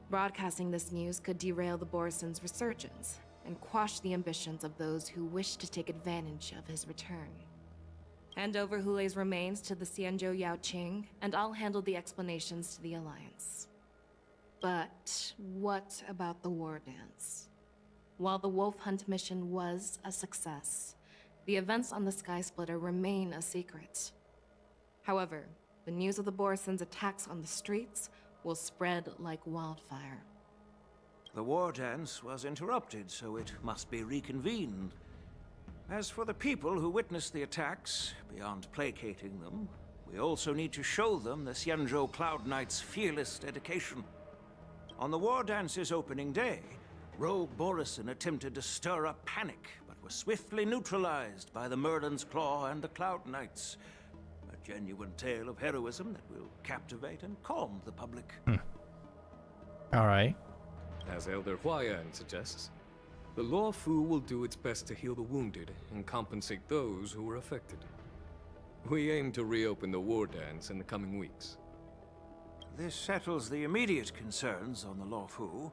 Broadcasting this news could derail the Borison's resurgence and quash the ambitions of those who wish to take advantage of his return. Hand over Hulei's remains to the Xianzhou Yaoqing, and I'll handle the explanations to the Alliance. But what about the war dance? While the Wolf Hunt mission was a success, the events on the Sky Splitter remain a secret. However, the news of the Borison's attacks on the streets will spread like wildfire. The war dance was interrupted, so it must be reconvened. As for the people who witnessed the attacks, beyond placating them, we also need to show them the Xianzhou Cloud Knights' fearless dedication. On the war dance's opening day, rogue Borison attempted to stir up panic, but was swiftly neutralized by the Merlin's Claw and the Cloud Knights. A genuine tale of heroism that will captivate and calm the public. All right. As Elder Huayan suggests, the Luo Fu will do its best to heal the wounded and compensate those who were affected. We aim to reopen the war dance in the coming weeks. This settles the immediate concerns on the Luo Fu,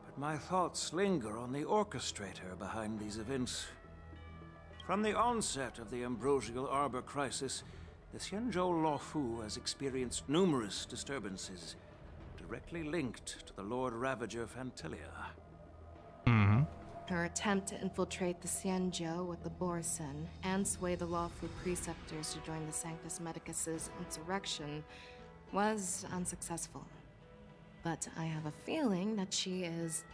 but my thoughts linger on the orchestrator behind these events. From the onset of the Ambrosial Arbor crisis, the Xianzhou Luo Fu has experienced numerous disturbances, directly linked to the Lord Ravager Fantilia. Her attempt to infiltrate the Xianzhou with the Borison and sway the Luo Fu preceptors to join the Sanctus Medicus's insurrection was unsuccessful. But I have a feeling that she is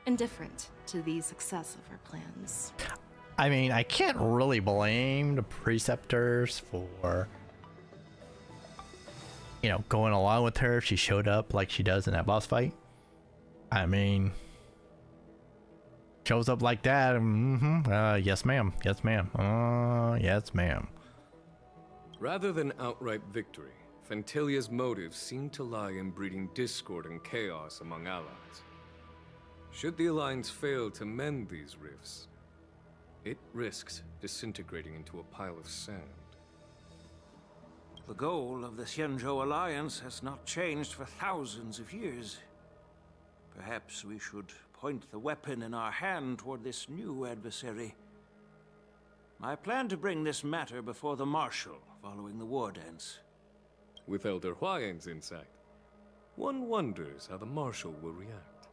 indifferent to the success of her plans. I mean, I can't really blame the preceptors for, you know, going along with her if she showed up like she does in that boss fight. I mean, shows up like that. Yes, ma'am. Yes, ma'am. Yes, ma'am. Rather than outright victory, Fentilia's motives seem to lie in breeding discord and chaos among allies. Should the Alliance fail to mend these rifts, it risks disintegrating into a pile of sand. The goal of the Xianzhou Alliance has not changed for thousands of years. Perhaps we should point the weapon in our hand toward this new adversary. I plan to bring this matter before the Marshal following the war dance. With Elder Huayan's insight, one wonders how the Marshal will react.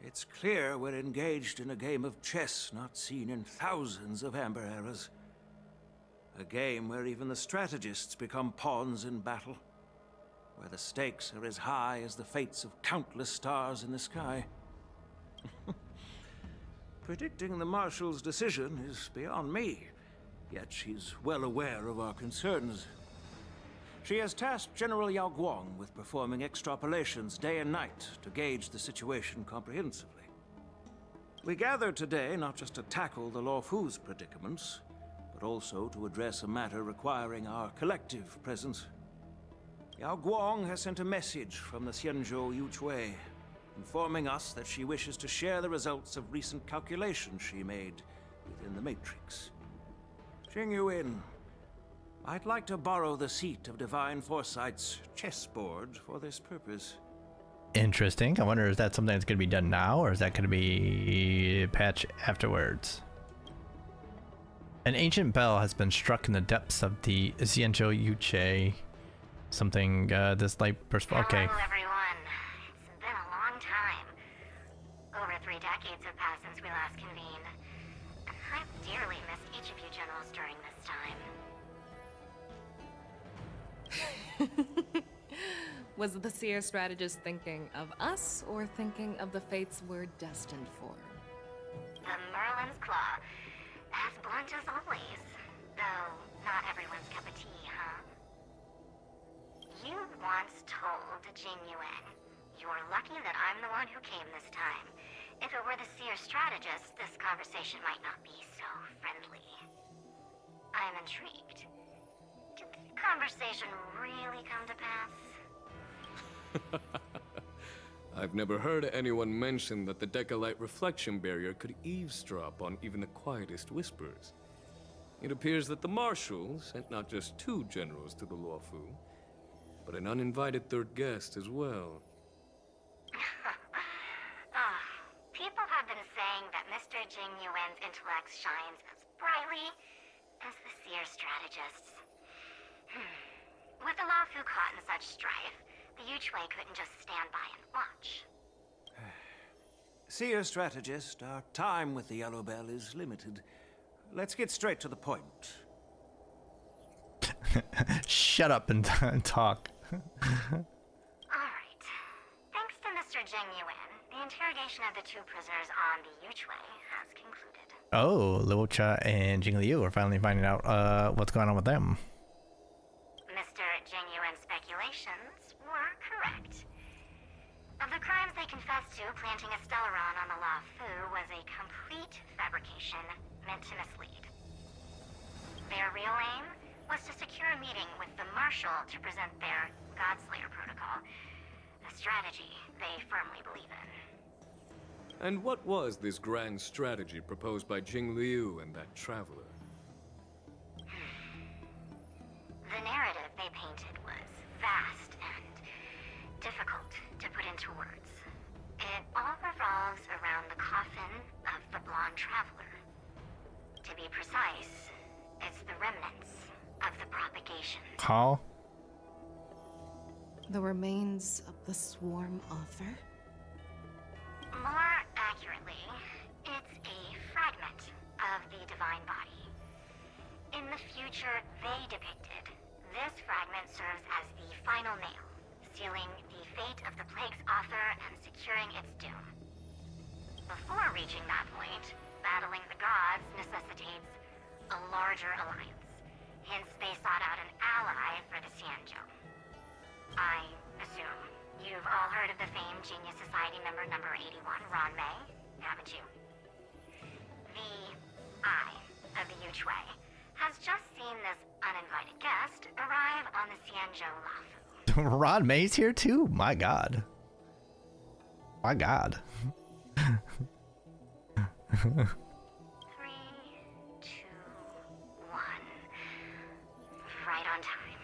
It's clear we're engaged in a game of chess not seen in thousands of Amber eras. A game where even the strategists become pawns in battle. Where the stakes are as high as the fates of countless stars in the sky. Predicting the Marshal's decision is beyond me, yet she's well aware of our concerns. She has tasked General Yao Guang with performing extrapolations day and night to gauge the situation comprehensively. We gathered today not just to tackle the Luofu's predicaments, but also to address a matter requiring our collective presence. Yao Guang has sent a message from the Xianzhou Yuchui, informing us that she wishes to share the results of recent calculations she made within the Matrix. Jing Yuan, I'd like to borrow the seat of Divine Foresight's chessboard for this purpose. Interesting. I wonder, is that something that's going to be done now, or is that going to be patched afterwards? An ancient bell has been struck in the depths of the Xianzhou Yuche. Something, this light burst. Okay. Hello, everyone. It's been a long time. Over 3 decades have passed since we last convened. And I've dearly missed each of you generals during this time. Was the seer strategist thinking of us or thinking of the fates we're destined for? The Merlin's Claw. As blunt as always. Though, not everyone's cup of tea, huh? You once told Jing Yuan, "You're lucky that I'm the one who came this time. If it were the seer strategist, this conversation might not be so friendly." I'm intrigued. Did the conversation really come to pass? I've never heard anyone mention that the Decalite reflection barrier could eavesdrop on even the quietest whispers. It appears that the Marshal sent not just 2 generals to the Luofu, but an uninvited 3rd guest as well. People have been saying that Mr. Jing Yuan's intellect shines as brightly as the seer strategist's. With the Luofu caught in such strife, the Yuchui couldn't just stand by and watch. Seer strategist, our time with the Yellow Bell is limited. Let's get straight to the point. Shut up and talk. Alright. Thanks to Mr. Jing Yuan, the interrogation of the 2 prisoners on the Yuchui has concluded. Oh, Luo Cha and Jing Liu are finally finding out what's going on with them. Mr. Jing Yuan's speculations were correct. Of the crimes they confessed to, planting a Stellaron on the Luofu was a complete fabrication meant to mislead. Their real aim was to secure a meeting with the Marshal to present their Godslayer protocol, a strategy they firmly believe in. And what was this grand strategy proposed by Jing Liu and that traveler? The narrative they painted was vast and difficult to put into words. It all revolves around the coffin of the blonde traveler. To be precise, it's the remnants of the propagation. How? The remains of the swarm author? More accurately, it's a fragment of the divine body. In the future they depicted, this fragment serves as the final nail, sealing the fate of the plague's author and securing its doom. Before reaching that point, battling the gods necessitates a larger alliance. Hence, they sought out an ally for the Xianzhou. I assume you've all heard of the famed Genius Society member number 81, Ron May, haven't you? The Eye of the Yuchue has just seen this uninvited guest arrive on the Xianzhou Lafu. Ron May's here too? My god. My god. 3, 2, 1. Right on time.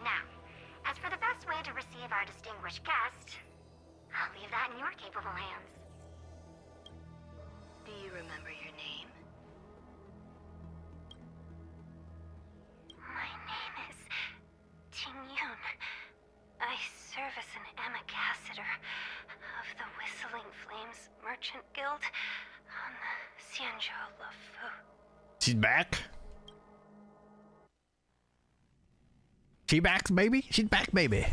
Now, as for the best way to receive our distinguished guest, I'll leave that in your capable hands. Do you remember your name? My name is Ting Yun. I serve as an ambassador of the Whistling Flames Merchant Guild on the Xianzhou Lafu. She's back. She back, baby. She's back, baby.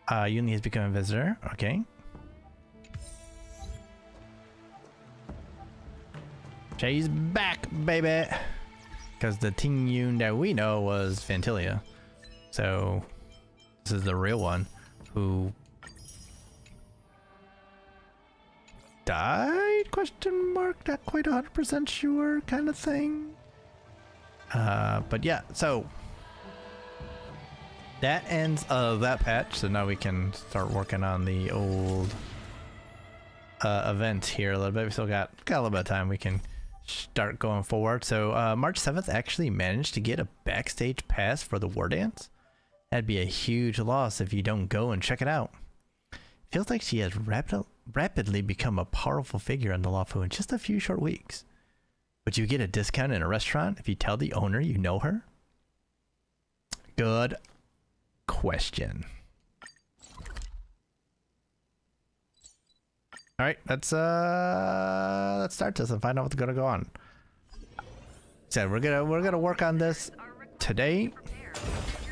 Yuni has become a visitor. Okay. She's back, baby. Because the Ting Yun that we know was Fantilia. So this is the real one who died? Question mark. Not quite 100% sure kind of thing. But yeah, so that ends that patch. So now we can start working on the old event here a little bit. We still got a little bit of time. We can start going forward. So March 7th actually managed to get a backstage pass for the War Dance. That'd be a huge loss if you don't go and check it out. Feels like she has rapidly become a powerful figure on the Lafu in just a few short weeks. Would you get a discount in a restaurant if you tell the owner you know her? Good question. All right, let's start this and find out what's gonna go on. So we're gonna work on this today.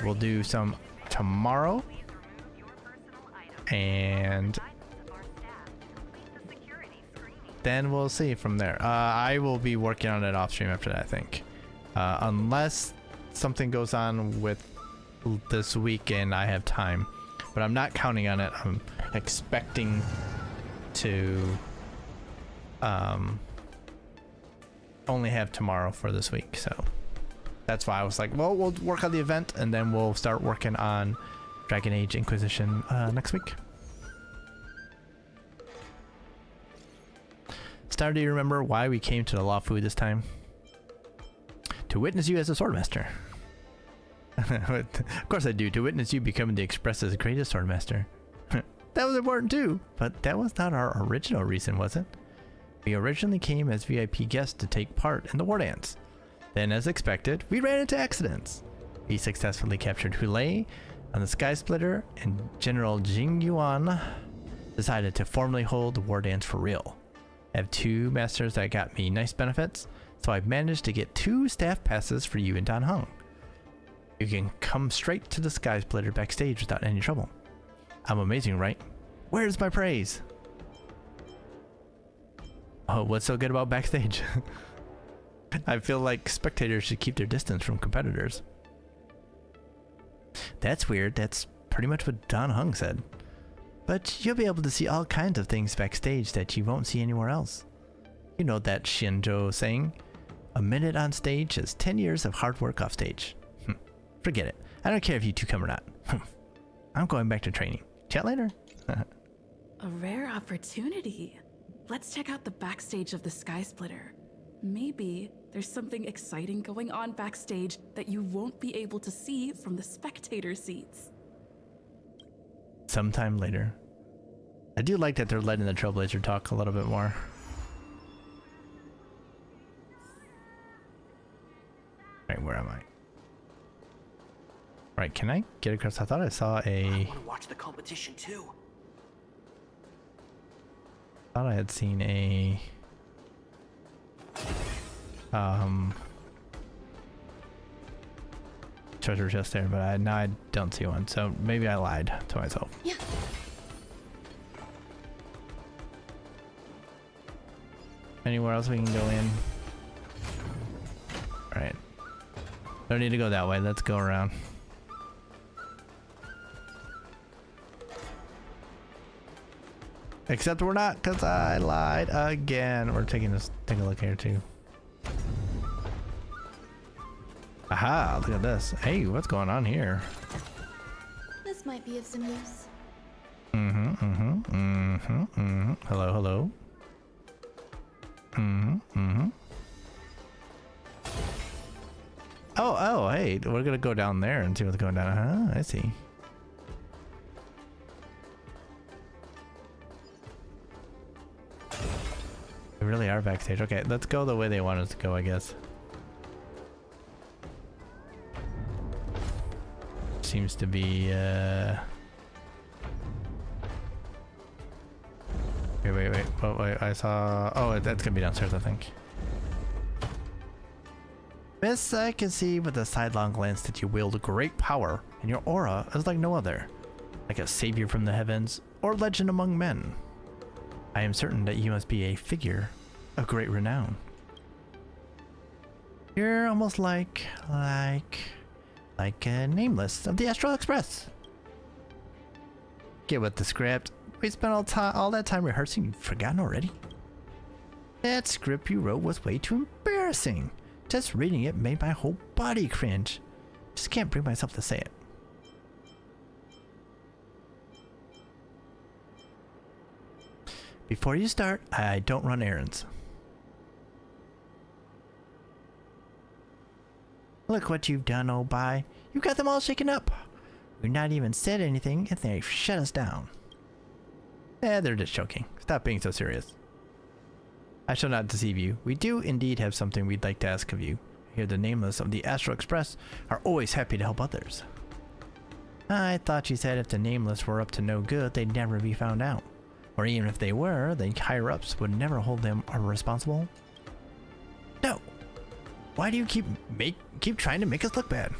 We'll do some tomorrow, and then we'll see from there. I will be working on it off stream after that, I think, unless something goes on with this weekend. I have time, but I'm not counting on it. I'm expecting to only have tomorrow for this week, so that's why I was like, well, we'll work on the event and then we'll start working on Dragon Age Inquisition next week. Star, do you remember why we came to the Lafu this time? To witness you as a swordmaster. Of course I do. To witness you becoming the Express's greatest swordmaster. That was important too, but that was not our original reason, was it? We originally came as VIP guests to take part in the War Dance. Then, as expected, we ran into accidents. We successfully captured Hulei on the Sky Splitter, and General Jing Yuan decided to formally hold the War Dance for real. I have 2 masters that got me nice benefits, so I've managed to get 2 staff passes for you and Dan Heng. You can come straight to the Sky Splitter backstage without any trouble. I'm amazing, right? Where's my praise? Oh, what's so good about backstage? I feel like spectators should keep their distance from competitors. That's weird. That's pretty much what Dan Heng said. But you'll be able to see all kinds of things backstage that you won't see anywhere else. You know that Shinjo saying, a minute on stage is 10 years of hard work off stage. Forget it. I don't care if you 2 come or not. I'm going back to training. Chat later. A rare opportunity. Let's check out the backstage of the Sky Splitter. Maybe there's something exciting going on backstage that you won't be able to see from the spectator seats. Sometime later. I do like that they're letting the Trailblazer talk a little bit more. Alright, where am I? Right, can I get across? I thought I saw a... I want to watch the competition too. Thought I had seen a... treasure chest there, but now I don't see one. So maybe I lied to myself. Yeah. Anywhere else we can go in? Alright. Don't need to go that way. Let's go around. Except we're not, because I lied again. We're taking this. Take a look here too. Aha, look at this. Hey, what's going on here? This might be of some use. Hello, hello. Oh, hey, we're gonna go down there and see what's going down. I see. We really are backstage. Okay, let's go the way they want us to go, I guess. Seems to be, Wait. Oh, wait, I saw... Oh, that's gonna be downstairs, I think. Miss, I can see with a sidelong glance that you wield great power, and your aura is like no other. Like a savior from the heavens, or legend among men. I am certain that you must be a figure of great renown. You're almost like Nameless of the Astral Express. Get with the script. We spent all that time rehearsing. You've forgotten already? That script you wrote was way too embarrassing. Just reading it made my whole body cringe. Just can't bring myself to say it. Before you start, I don't run errands. Look what you've done, oh bye. You got them all shaken up. We've not even said anything and they've shut us down. They're just joking. Stop being so serious. I shall not deceive you. We do indeed have something we'd like to ask of you. Here the Nameless of the Astral Express are always happy to help others. I thought you said if the Nameless were up to no good, they'd never be found out. Or even if they were, the higher-ups would never hold them responsible. No. Why do you keep trying to make us look bad?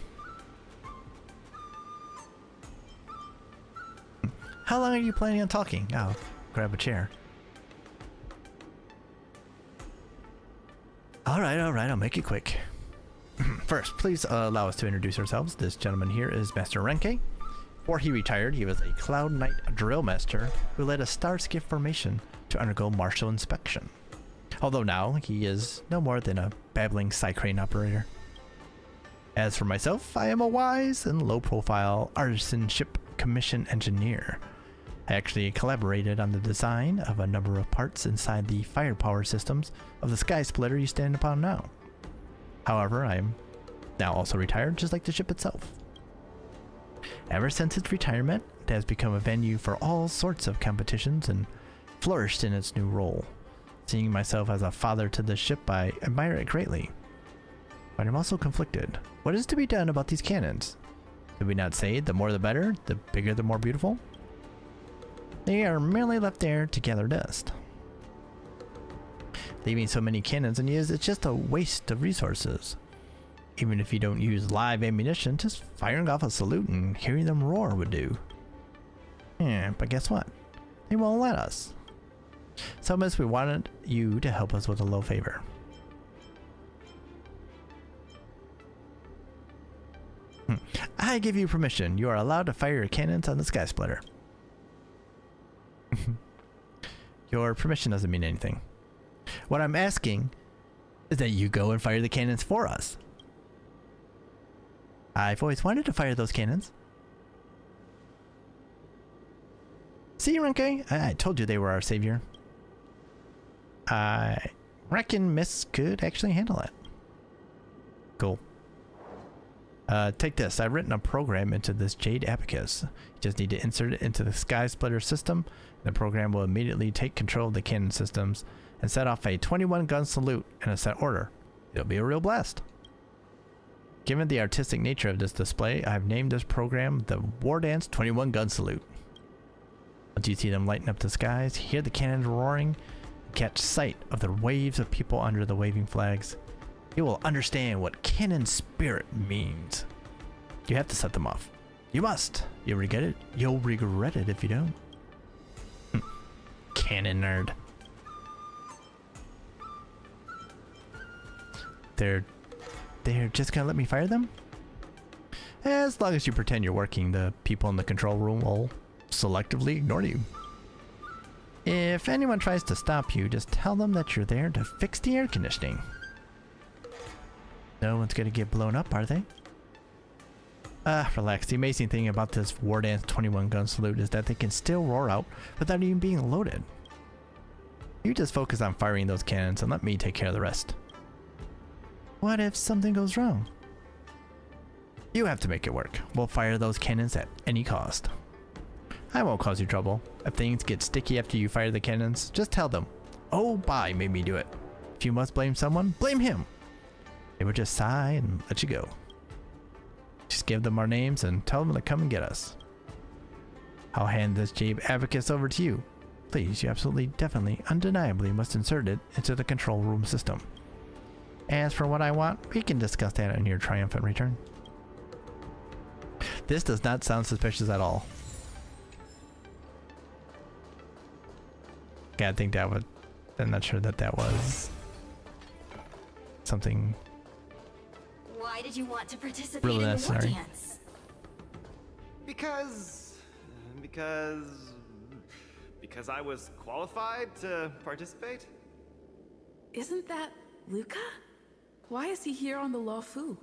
How long are you planning on talking? I'll grab a chair. Alright, I'll make it quick. First, please allow us to introduce ourselves. This gentleman here is Master Renke. Before he retired, he was a Cloud Knight drill master who led a Starskiff formation to undergo martial inspection. Although now, he is no more than a babbling Psycrane operator. As for myself, I am a wise and low-profile artisanship commission engineer. I actually collaborated on the design of a number of parts inside the firepower systems of the Sky Splitter you stand upon now. However, I am now also retired, just like the ship itself. Ever since its retirement, it has become a venue for all sorts of competitions and flourished in its new role. Seeing myself as a father to the ship, I admire it greatly. But I'm also conflicted. What is to be done about these cannons? Did we not say the more the better, the bigger the more beautiful? They are merely left there to gather dust. Leaving so many cannons unused is just a waste of resources. Even if you don't use live ammunition, just firing off a salute and hearing them roar would do. Yeah, but guess what? They won't let us. So Miss, we wanted you to help us with a low favor. I give you permission. You are allowed to fire your cannons on the Sky Splitter. Your permission doesn't mean anything. What I'm asking is that you go and fire the cannons for us. I've always wanted to fire those cannons. See, Renke? I told you they were our savior. I reckon Miss could actually handle it. Cool. Take this. I've written a program into this Jade Abacus. You just need to insert it into the Sky Splitter system. The program will immediately take control of the cannon systems and set off a 21 gun salute in a set order. It'll be a real blast. Given the artistic nature of this display, I've named this program the War Dance 21 Gun Salute. Once you see them lighten up the skies, hear the cannons roaring, catch sight of the waves of people under the waving flags, you will understand what cannon spirit means. You have to set them off. You must. You'll regret it. You'll regret it if you don't. Cannon nerd. They're just gonna let me fire them? As long as you pretend you're working, the people in the control room will selectively ignore you. If anyone tries to stop you, just tell them that you're there to fix the air conditioning. No one's gonna get blown up, are they? Relax. The amazing thing about this War Dance 21 gun salute is that they can still roar out without even being loaded. You just focus on firing those cannons and let me take care of the rest. What if something goes wrong? You have to make it work. We'll fire those cannons at any cost. I won't cause you trouble. If things get sticky after you fire the cannons, just tell them, "Oh, bye made me do it." If you must blame someone, blame him. They would just sigh and let you go. Just give them our names and tell them to come and get us. I'll hand this Jabe Abacus over to you. Please, you absolutely, definitely, undeniably must insert it into the control room system. As for what I want, we can discuss that in your triumphant return. This does not sound suspicious at all. Yeah, I think that would... I'm not sure that that was... something... Why did you want to participate really in the war necessary. dance? Because I was qualified to participate? Isn't that Luca? Why is he here on the Lawfu?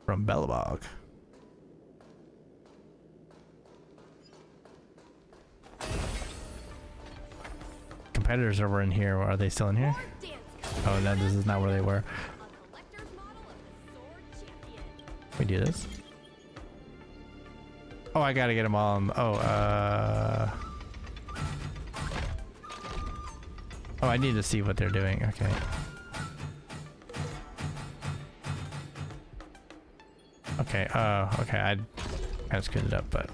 From Bellabog. Competitors over in here. Are they still in here? Oh no, this is not where they were. We do this. Oh, I gotta get them all. Oh, I need to see what they're doing. Okay. Okay. Okay. I kind of screwed it up, but.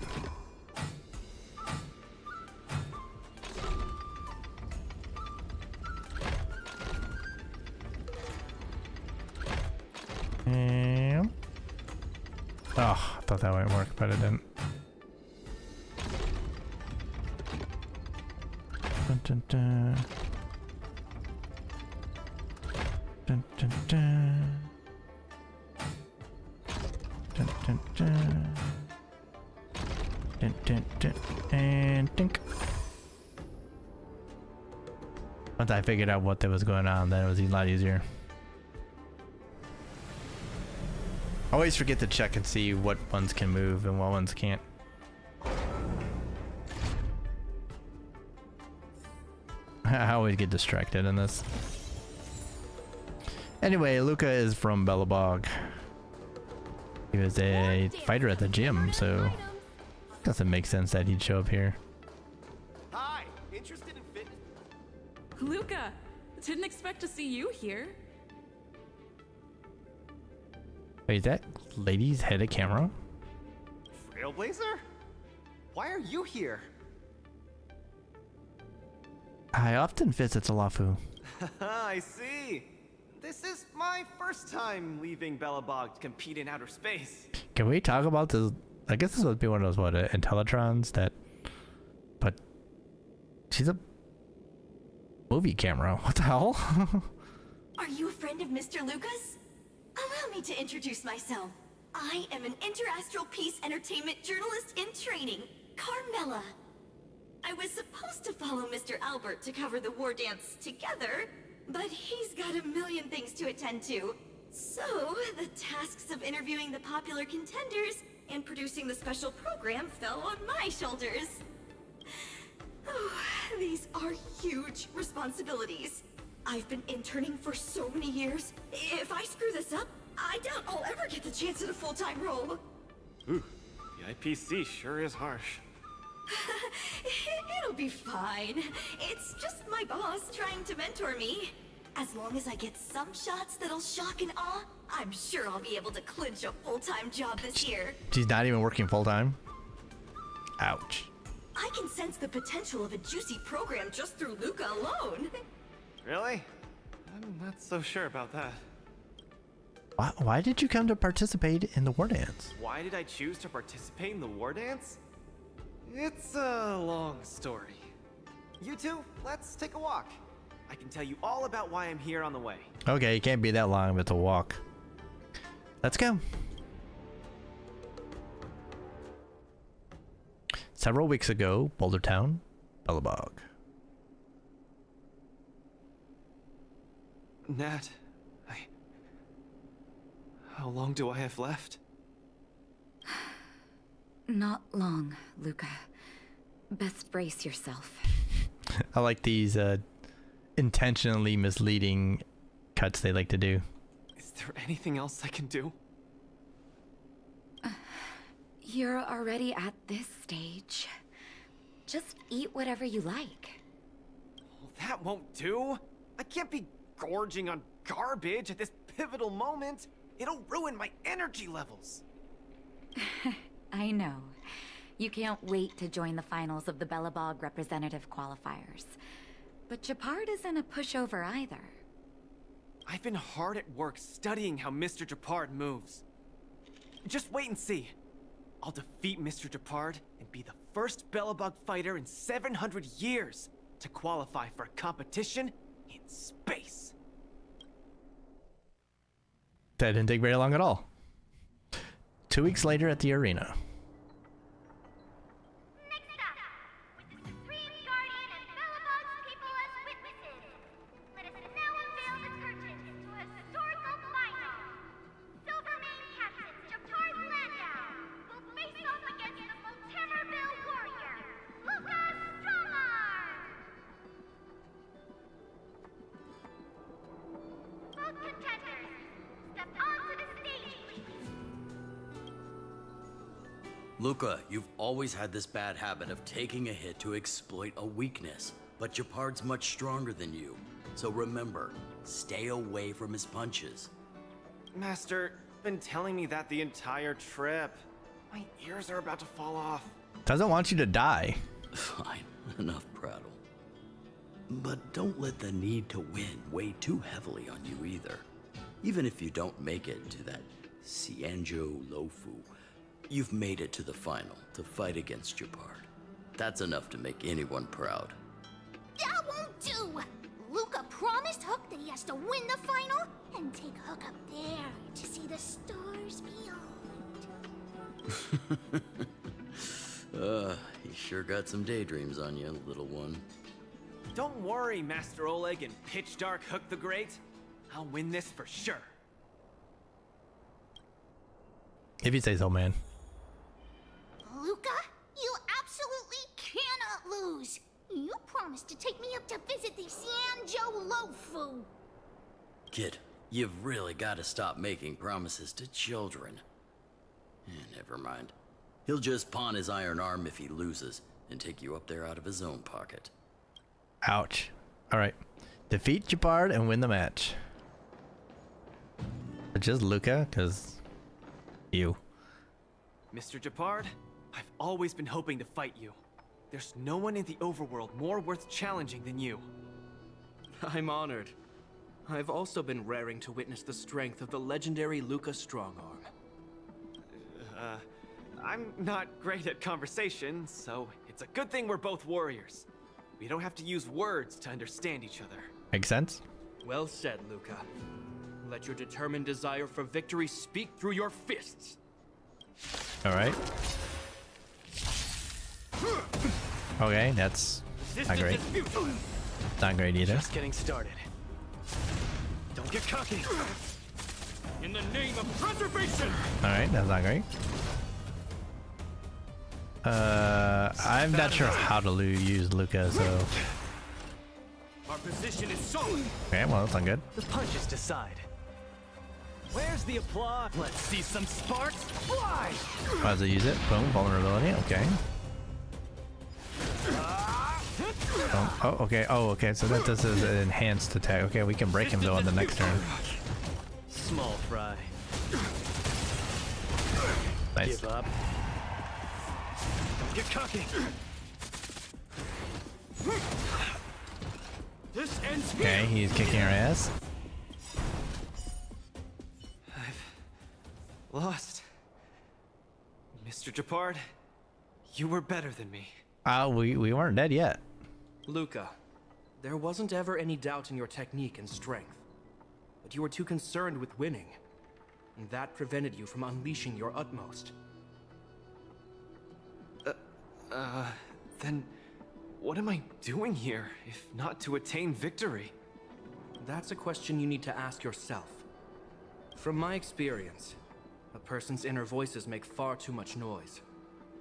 Oh, I thought that might work, but it didn't. Dun, dun, dun. Dun, dun, dun. Dun, dun, dun. Dun, dun, dun. And dink. Once I figured out what was going on, then it was a lot easier. I always forget to check and see what ones can move and what ones can't. I always get distracted in this. Anyway, Luca is from Bellabog. He was a fighter at the gym, so doesn't make sense that he'd show up here. Hi, interested in fitness? Luca, didn't expect to see you here. Wait, is that lady's head a camera? Trailblazer? Why are you here? I often visit Salafu. I see. This is my first time leaving Bellabog to compete in outer space. Can we talk about this? I guess this would be one of those, Intellitrons that... But... She's a... movie camera. What the hell? Are you a friend of Mr. Lucas? Allow me to introduce myself. I am an interastral peace entertainment journalist in training, Carmela. I was supposed to follow Mr. Albert to cover the war dance together, but he's got a million things to attend to. So, the tasks of interviewing the popular contenders and producing the special program fell on my shoulders. Oh, these are huge responsibilities. I've been interning for so many years. If I screw this up, I doubt I'll ever get the chance at a full-time role. Ooh, the IPC sure is harsh. It'll be fine. It's just my boss trying to mentor me. As long as I get some shots that'll shock and awe, I'm sure I'll be able to clinch a full-time job this year. She's not even working full-time? Ouch. I can sense the potential of a juicy program just through Luca alone. Really? I'm not so sure about that. Why did you come to participate in the war dance? Why did I choose to participate in the war dance? It's a long story. You two, let's take a walk. I can tell you all about why I'm here on the way. Okay, it can't be that long, but it's a walk. Let's go. Several weeks ago, Boulder Town, Belobog. Nat, how long do I have left? Not long, Luca. Best brace yourself. I like these intentionally misleading cuts they like to do. Is there anything else I can do? You're already at this stage. Just eat whatever you like. Well, that won't do. I can't be gorging on garbage at this pivotal moment. It'll ruin my energy levels. I know. You can't wait to join the finals of the Belobog representative qualifiers. But Japard isn't a pushover either. I've been hard at work studying how Mr. Japard moves. Just wait and see. I'll defeat Mr. Japard and be the first Belobog fighter in 700 years to qualify for a competition in space. That didn't take very long at all. 2 weeks later at the arena. Luca, you've always had this bad habit of taking a hit to exploit a weakness, but Japard's much stronger than you. So remember, stay away from his punches. Master, been telling me that the entire trip. My ears are about to fall off. Doesn't want you to die. Fine, enough prattle. But don't let the need to win weigh too heavily on you either. Even if you don't make it to that Cianjo Lofu, you've made it to the final to fight against Japard. That's enough to make anyone proud. That won't do! Luca promised Hook that he has to win the final and take Hook up there to see the stars beyond. You sure got some daydreams on you, little one. Don't worry, Master Oleg and Pitch Dark Hook the Great. I'll win this for sure. If you say so, man. Luca, you absolutely cannot lose! You promised to take me up to visit the Cianjo Lofu! Kid, you've really got to stop making promises to children. Never mind. He'll just pawn his iron arm if he loses and take you up there out of his own pocket. Ouch. Alright. Defeat Japard and win the match. But just Luca, because you. Mr. Japard, I've always been hoping to fight you. There's no one in the overworld more worth challenging than you. I'm honored. I've also been raring to witness the strength of the legendary Luca Strongarm. I'm not great at conversation, so it's a good thing we're both warriors. We don't have to use words to understand each other. Makes sense? Well said, Luca. Let your determined desire for victory speak through your fists. Alright. Okay, that's not great. Not great either. Just getting started. Don't get cocky. In the name of preservation. Alright, that's not great. I'm not sure how to use Luca, so. Our position is solid. Okay, well, that's not good. The punches decide. Where's the applause? Let's see some sparks fly. How does it use it? Boom, vulnerability. Okay. Oh, okay. Oh, okay. So that does an enhanced attack. Okay, we can break him though on the next turn. Small fry. Nice. Give up. Don't get cocky. This ends here. Okay, he's kicking our ass. I've lost. Mr. Japard, you were better than me. We weren't dead yet. Luca, there wasn't ever any doubt in your technique and strength. But you were too concerned with winning. And that prevented you from unleashing your utmost. Then what am I doing here, if not to attain victory? That's a question you need to ask yourself. From my experience, a person's inner voices make far too much noise,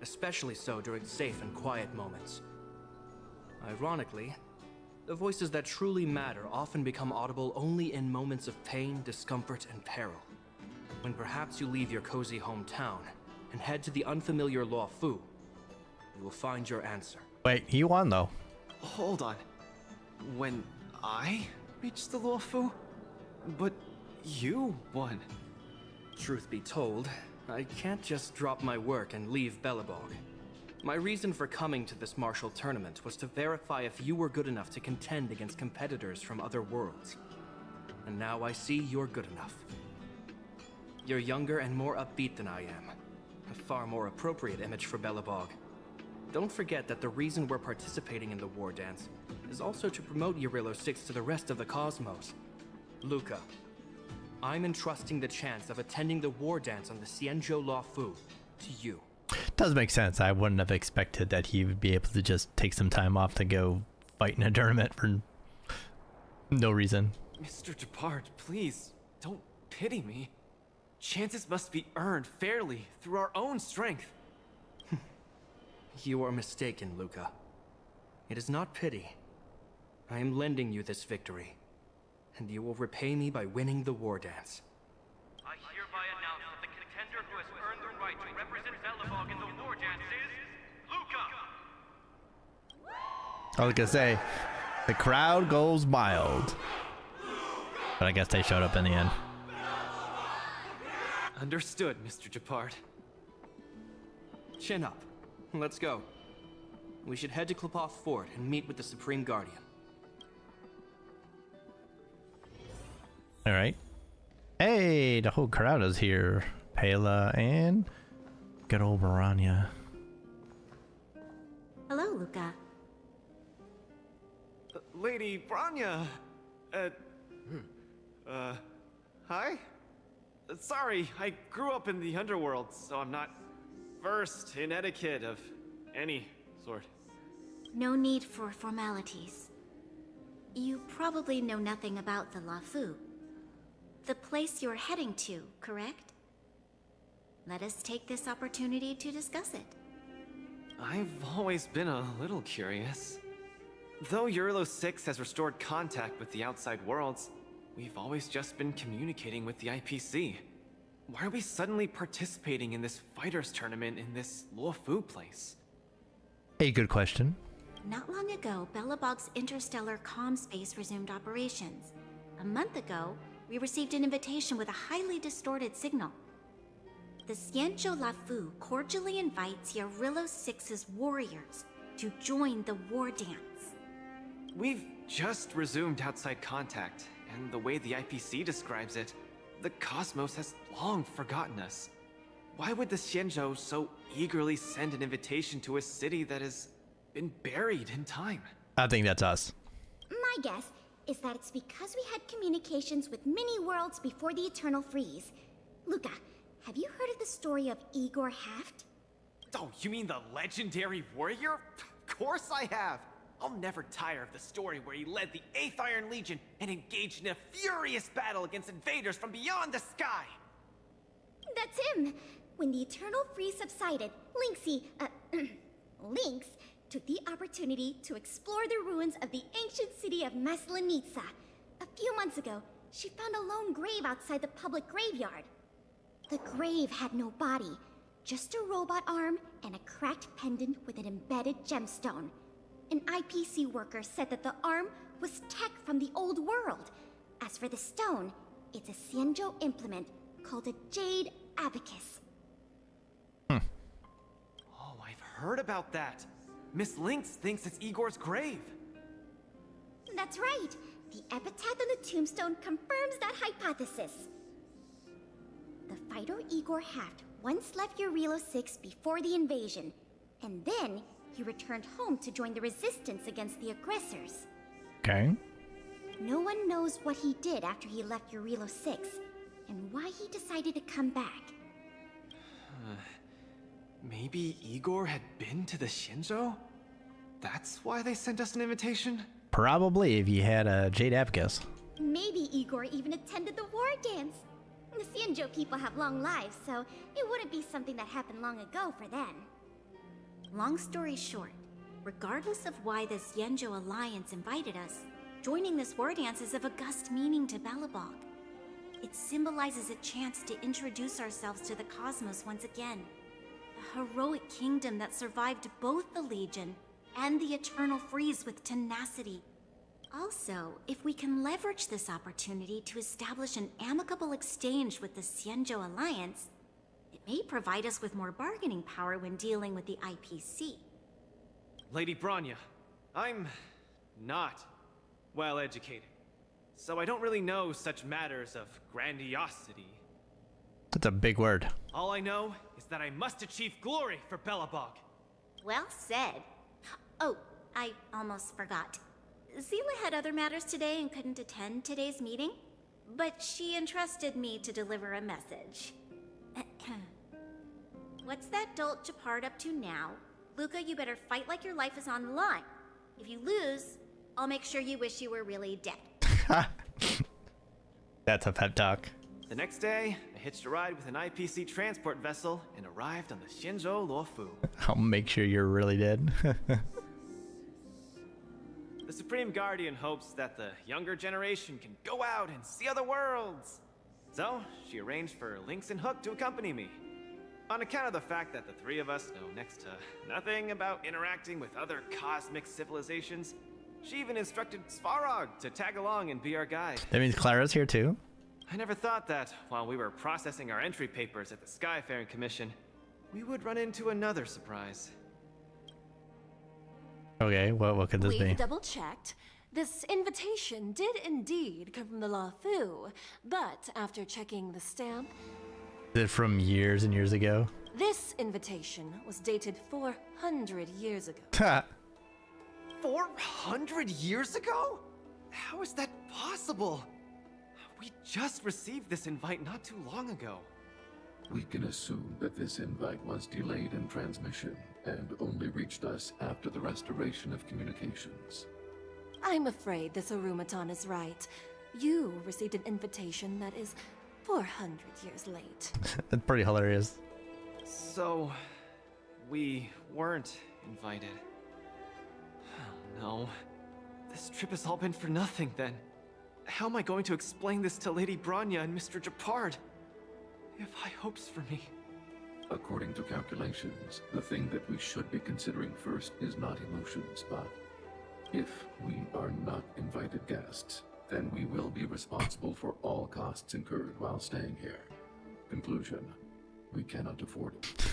especially so during safe and quiet moments. Ironically, the voices that truly matter often become audible only in moments of pain, discomfort, and peril. When perhaps you leave your cozy hometown and head to the unfamiliar Luofu, you will find your answer. Wait, he won though. Hold on. When I reached the Luofu? But you won. Truth be told, I can't just drop my work and leave Belobog. My reason for coming to this martial tournament was to verify if you were good enough to contend against competitors from other worlds. And now I see you're good enough. You're younger and more upbeat than I am. A far more appropriate image for Belobog. Don't forget that the reason we're participating in the war dance is also to promote Eurilo 6 to the rest of the cosmos. Luca, I'm entrusting the chance of attending the war dance on the Xianzhou Luofu to you. Does make sense. I wouldn't have expected that he would be able to just take some time off to go fight in a tournament for no reason. Mr. Japard, please, don't pity me. Chances must be earned fairly through our own strength. You are mistaken, Luca. It is not pity. I am lending you this victory, and you will repay me by winning the war dance. I hereby announce that the contender who has earned the right to represent Belobog in the war dance is Luca! I was gonna say, the crowd goes wild. But I guess they showed up in the end. Understood, Mr. Japard. Chin up. Let's go. We should head to Klepoth Fort and meet with the Supreme Guardian. Alright. Hey, the whole crowd is here. Pela and good old Baranya. Hello, Luca. Lady Branya. Hi? Sorry, I grew up in the underworld, so I'm not versed in etiquette of any sort. No need for formalities. You probably know nothing about the Luofu. The place you're heading to, correct? Let us take this opportunity to discuss it. I've always been a little curious. Though Eurilo 6 has restored contact with the outside worlds, we've always just been communicating with the IPC. Why are we suddenly participating in this fighters tournament in this Luofu place? A good question. Not long ago, Belobog's interstellar comm space resumed operations. A month ago, we received an invitation with a highly distorted signal. The Xianzhou Luofu cordially invites Eurilo 6's warriors to join the war dance. We've just resumed outside contact, and the way the IPC describes it, the cosmos has long forgotten us. Why would the Xianzhou so eagerly send an invitation to a city that has been buried in time? I think that's us. My guess is that it's because we had communications with many worlds before the Eternal Freeze. Luca, have you heard of the story of Igor Haft? Oh, you mean the legendary warrior? Of course I have! I'll never tire of the story where he led the 8th Iron Legion and engaged in a furious battle against invaders from beyond the sky! That's him! When the Eternal Freeze subsided, Lynx took the opportunity to explore the ruins of the ancient city of Maslenitsa. A few months ago, she found a lone grave outside the public graveyard. The grave had no body, just a robot arm and a cracked pendant with an embedded gemstone. An IPC worker said that the arm was tech from the old world. As for the stone, it's a Xianzhou implement called a Jade Abacus. Oh, I've heard about that. Miss Lynx thinks it's Igor's grave. That's right. The epitaph on the tombstone confirms that hypothesis. The fighter Igor Haft once left Eurilo 6 before the invasion, and then he returned home to join the resistance against the aggressors. Okay. No one knows what he did after he left Eurilo 6, and why he decided to come back. Maybe Igor had been to the Shinjo? That's why they sent us an invitation? Probably, if you had a Jade Abacus. Maybe Igor even attended the war dance. The Xianzhou people have long lives, so it wouldn't be something that happened long ago for them. Long story short, regardless of why the Xianzhou Alliance invited us, joining this war dance is of august meaning to Belobog. It symbolizes a chance to introduce ourselves to the cosmos once again. A heroic kingdom that survived both the Legion and the Eternal Freeze with tenacity. Also, if we can leverage this opportunity to establish an amicable exchange with the Xianzhou Alliance, it may provide us with more bargaining power when dealing with the IPC. Lady Bronya, I'm not well educated, so I don't really know such matters of grandiosity. That's a big word. All I know is that I must achieve glory for Belobog. Well said. Oh, I almost forgot. Zila had other matters today and couldn't attend today's meeting, but she entrusted me to deliver a message. What's that dolt Japard up to now? Luca, you better fight like your life is on the line. If you lose, I'll make sure you wish you were really dead. That's a pep talk. The next day, I hitched a ride with an IPC transport vessel and arrived on the Shinjo Luofu. I'll make sure you're really dead. The Supreme Guardian hopes that the younger generation can go out and see other worlds. So, she arranged for Lynx and Hook to accompany me. On account of the fact that the three of us know next to nothing about interacting with other cosmic civilizations, she even instructed Svarog to tag along and be our guide. That means Clara's here too? I never thought that while we were processing our entry papers at the Skyfaring Commission, we would run into another surprise. Okay, what could this be? We've double-checked. This invitation did indeed come from the Luofu, but after checking the stamp... Is it from years and years ago? This invitation was dated 400 years ago. 400 years ago? How is that possible? We just received this invite not too long ago. We can assume that this invite was delayed in transmission and only reached us after the restoration of communications. I'm afraid this Arumaton is right. You received an invitation that is 400 years late. That's pretty hilarious. So, we weren't invited. Oh no. This trip has all been for nothing then. How am I going to explain this to Lady Bronya and Mr. Japard? They have high hopes for me. According to calculations, the thing that we should be considering first is not emotions, but if we are not invited guests, then we will be responsible for all costs incurred while staying here. Conclusion, we cannot afford it.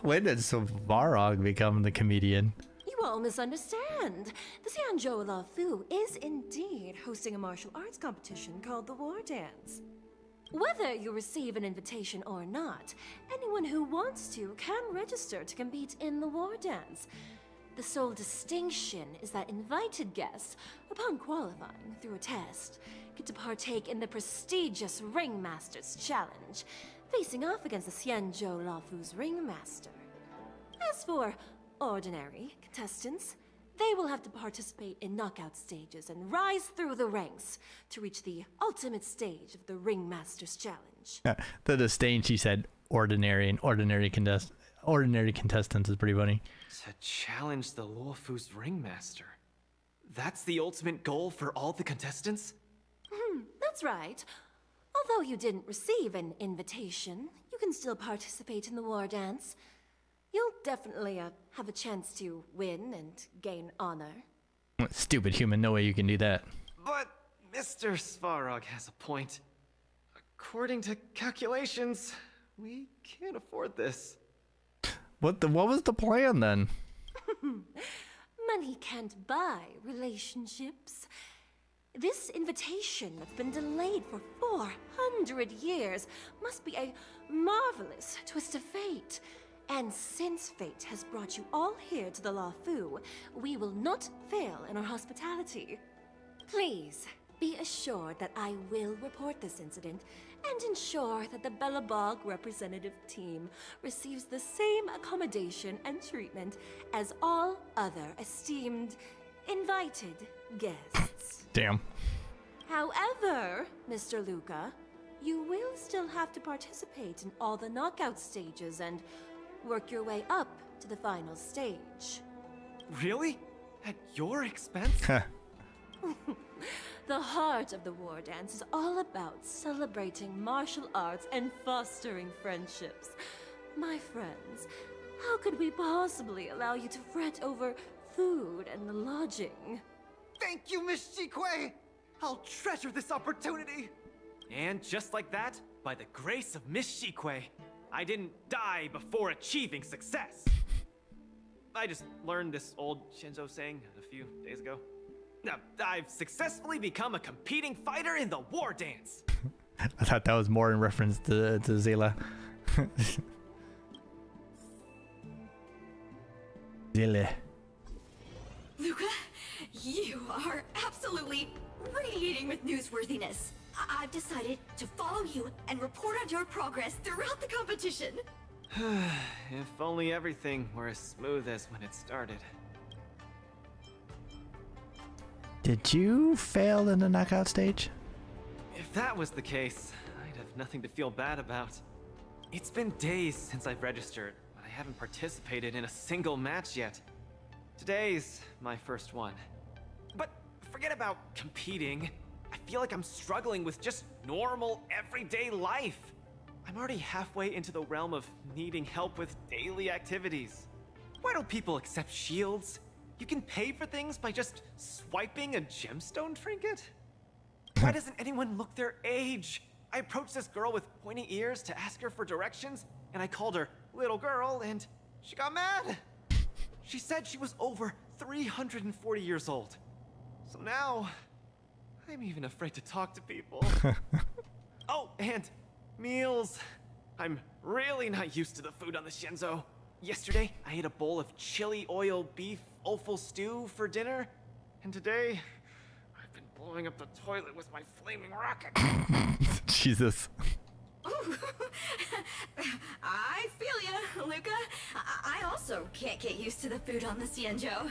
When did Svarog become the comedian? You all misunderstand. The Xianzhou Luofu is indeed hosting a martial arts competition called the War Dance. Whether you receive an invitation or not, anyone who wants to can register to compete in the War Dance. The sole distinction is that invited guests, upon qualifying through a test, get to partake in the prestigious Ringmaster's Challenge, facing off against the Xianzhou Luofu's Ringmaster. As for ordinary contestants, they will have to participate in knockout stages and rise through the ranks to reach the ultimate stage of the Ringmaster's Challenge. The disdain she said ordinary and ordinary contestants is pretty funny. To challenge the Luofu's Ringmaster. That's the ultimate goal for all the contestants? That's right. Although you didn't receive an invitation, you can still participate in the War Dance. You'll definitely have a chance to win and gain honor. Stupid human, no way you can do that. But Mr. Svarog has a point. According to calculations, we can't afford this. What was the plan then? Money can't buy relationships. This invitation that's been delayed for 400 years must be a marvelous twist of fate. And since fate has brought you all here to the Lafu, we will not fail in our hospitality. Please, be assured that I will report this incident and ensure that the Belobog representative team receives the same accommodation and treatment as all other esteemed, invited guests. Damn. However, Mr. Luca, you will still have to participate in all the knockout stages and work your way up to the final stage. Really? At your expense? The heart of the war dance is all about celebrating martial arts and fostering friendships. My friends, how could we possibly allow you to fret over food and lodging? Thank you, Miss Shikwe! I'll treasure this opportunity! And just like that, by the grace of Miss Shikwe, I didn't die before achieving success! I just learned this old Shinzo saying a few days ago. I've successfully become a competing fighter in the war dance! I thought that was more in reference to Zayla. Zayla. Luca, you are absolutely radiating with newsworthiness. I've decided to follow you and report on your progress throughout the competition. If only everything were as smooth as when it started. Did you fail in the knockout stage? If that was the case, I'd have nothing to feel bad about. It's been days since I've registered, but I haven't participated in a single match yet. Today's my first one. But forget about competing. I feel like I'm struggling with just normal, everyday life. I'm already halfway into the realm of needing help with daily activities. Why don't people accept shields? You can pay for things by just swiping a gemstone trinket? Why doesn't anyone look their age? I approached this girl with pointy ears to ask her for directions, and I called her little girl, and she got mad. She said she was over 340 years old. So now, I'm even afraid to talk to people. Oh, and meals. I'm really not used to the food on the Shinzo. Yesterday, I ate a bowl of chili oil beef offal stew for dinner, and today, I've been blowing up the toilet with my flaming rocket. Jesus. I feel ya, Luca. I also can't get used to the food on the Xianzhou.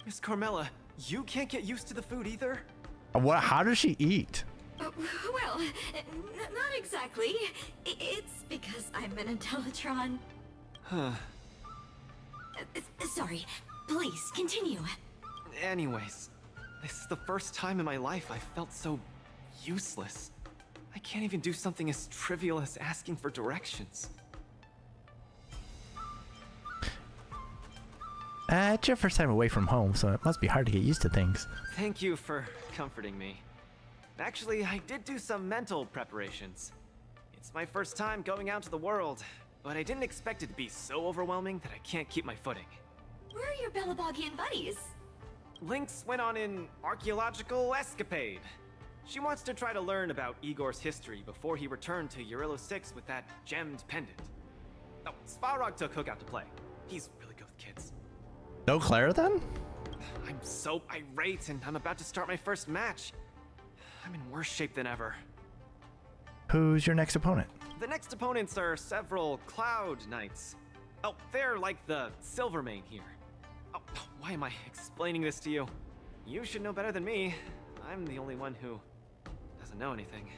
Miss Carmela, you can't get used to the food either? What? How does she eat? Well, not exactly. It's because I'm an Intellatron. Huh. Sorry. Please, continue. Anyways, this is the first time in my life I felt so useless. I can't even do something as trivial as asking for directions. It's your first time away from home, so it must be hard to get used to things. Thank you for comforting me. Actually, I did do some mental preparations. It's my first time going out to the world, but I didn't expect it to be so overwhelming that I can't keep my footing. Where are your Belabogian buddies? Lynx went on an archaeological escapade. She wants to try to learn about Igor's history before he returned to Urilla 6 with that gemmed pendant. Oh, Svarog took Hook out to play. He's really good with kids. No Clara then? I'm so irate and I'm about to start my first match. I'm in worse shape than ever. Who's your next opponent? The next opponents are several Cloud Knights. Oh, they're like the Silvermane here. Oh, why am I explaining this to you? You should know better than me. I'm the only one who doesn't know anything.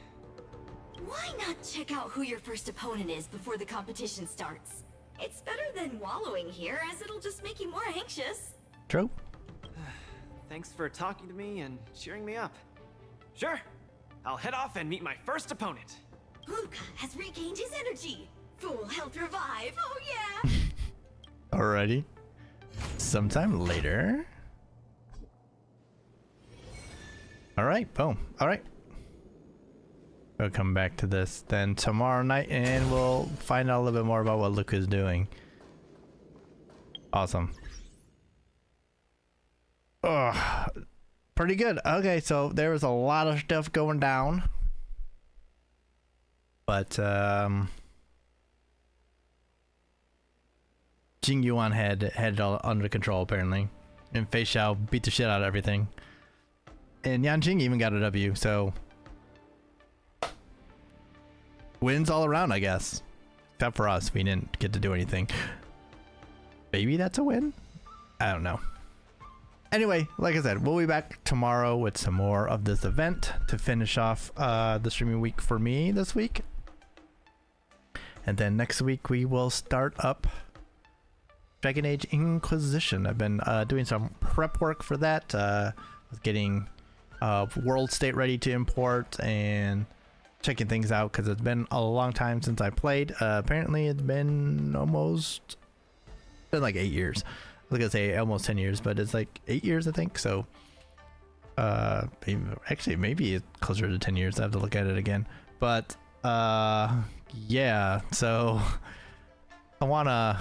Why not check out who your first opponent is before the competition starts? It's better than wallowing here, as it'll just make you more anxious. True. Thanks for talking to me and cheering me up. Sure, I'll head off and meet my first opponent. Luca has regained his energy. Full health revive, oh yeah! Alrighty. Sometime later. Alright, boom. Alright. We'll come back to this then tomorrow night and we'll find out a little bit more about what Luca's doing. Awesome. Ugh. Pretty good. Okay, so there was a lot of stuff going down. But, Jing Yuan had it all under control, apparently. And Fei Xiao beat the shit out of everything. And Yan Jing even got a W, so... wins all around, I guess. Except for us, we didn't get to do anything. Maybe that's a win? I don't know. Anyway, like I said, we'll be back tomorrow with some more of this event to finish off the streaming week for me this week. And then next week we will start up Dragon Age Inquisition. I've been doing some prep work for that. Getting world state ready to import and checking things out because it's been a long time since I played. Apparently it's been like 8 years. I was gonna say almost 10 years, but it's like 8 years, I think. So actually maybe it's closer to 10 years. I have to look at it again. But yeah, so I wanna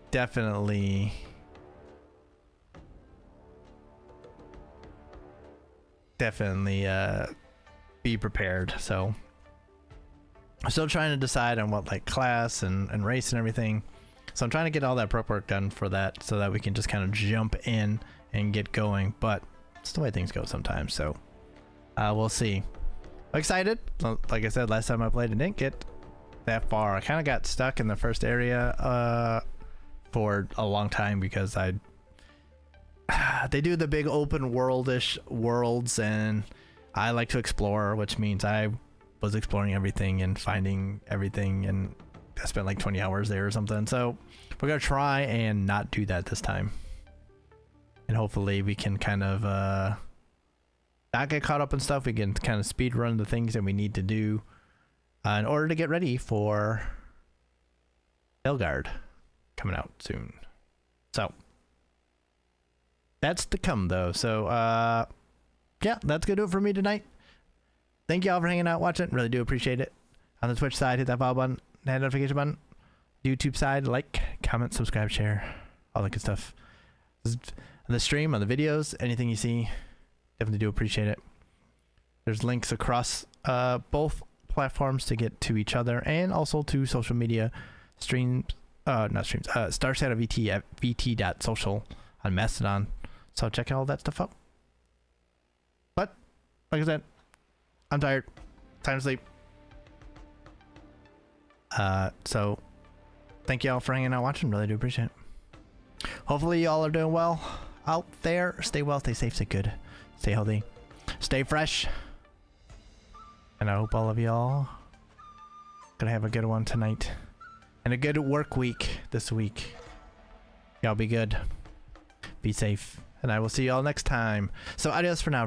definitely be prepared. So I'm still trying to decide on what like class and race and everything. So I'm trying to get all that prep work done for that so that we can just kind of jump in and get going. But it's the way things go sometimes. So we'll see. I'm excited. Like I said, last time I played, I didn't get that far. I kind of got stuck in the first area for a long time because they do the big open world-ish worlds, and I like to explore, which means I was exploring everything and finding everything, and I spent like 20 hours there or something. So we're gonna try and not do that this time, and hopefully we can kind of not get caught up in stuff. We can kind of speed run the things that we need to do in order to get ready for Elgard coming out soon. So that's to come though. So yeah, that's gonna do it for me tonight. Thank you all for hanging out, watching. Really do appreciate it. On the Twitch side, hit that follow button, that notification button. YouTube side, like, comment, subscribe, share, all that good stuff. On the stream, on the videos, anything you see, definitely do appreciate it. There's links across both platforms to get to each other and also to social media streams. Not streams. Star Shadow VT at vt.social on Mastodon. So check all that stuff out. But like I said, I'm tired. Time to sleep. So thank you all for hanging out, watching. Really do appreciate it. Hopefully y'all are doing well out there. Stay well, stay safe, stay good, stay healthy, stay fresh. And I hope all of y'all gonna have a good one tonight and a good work week this week. Y'all be good, be safe, and I will see y'all next time. So adios for now.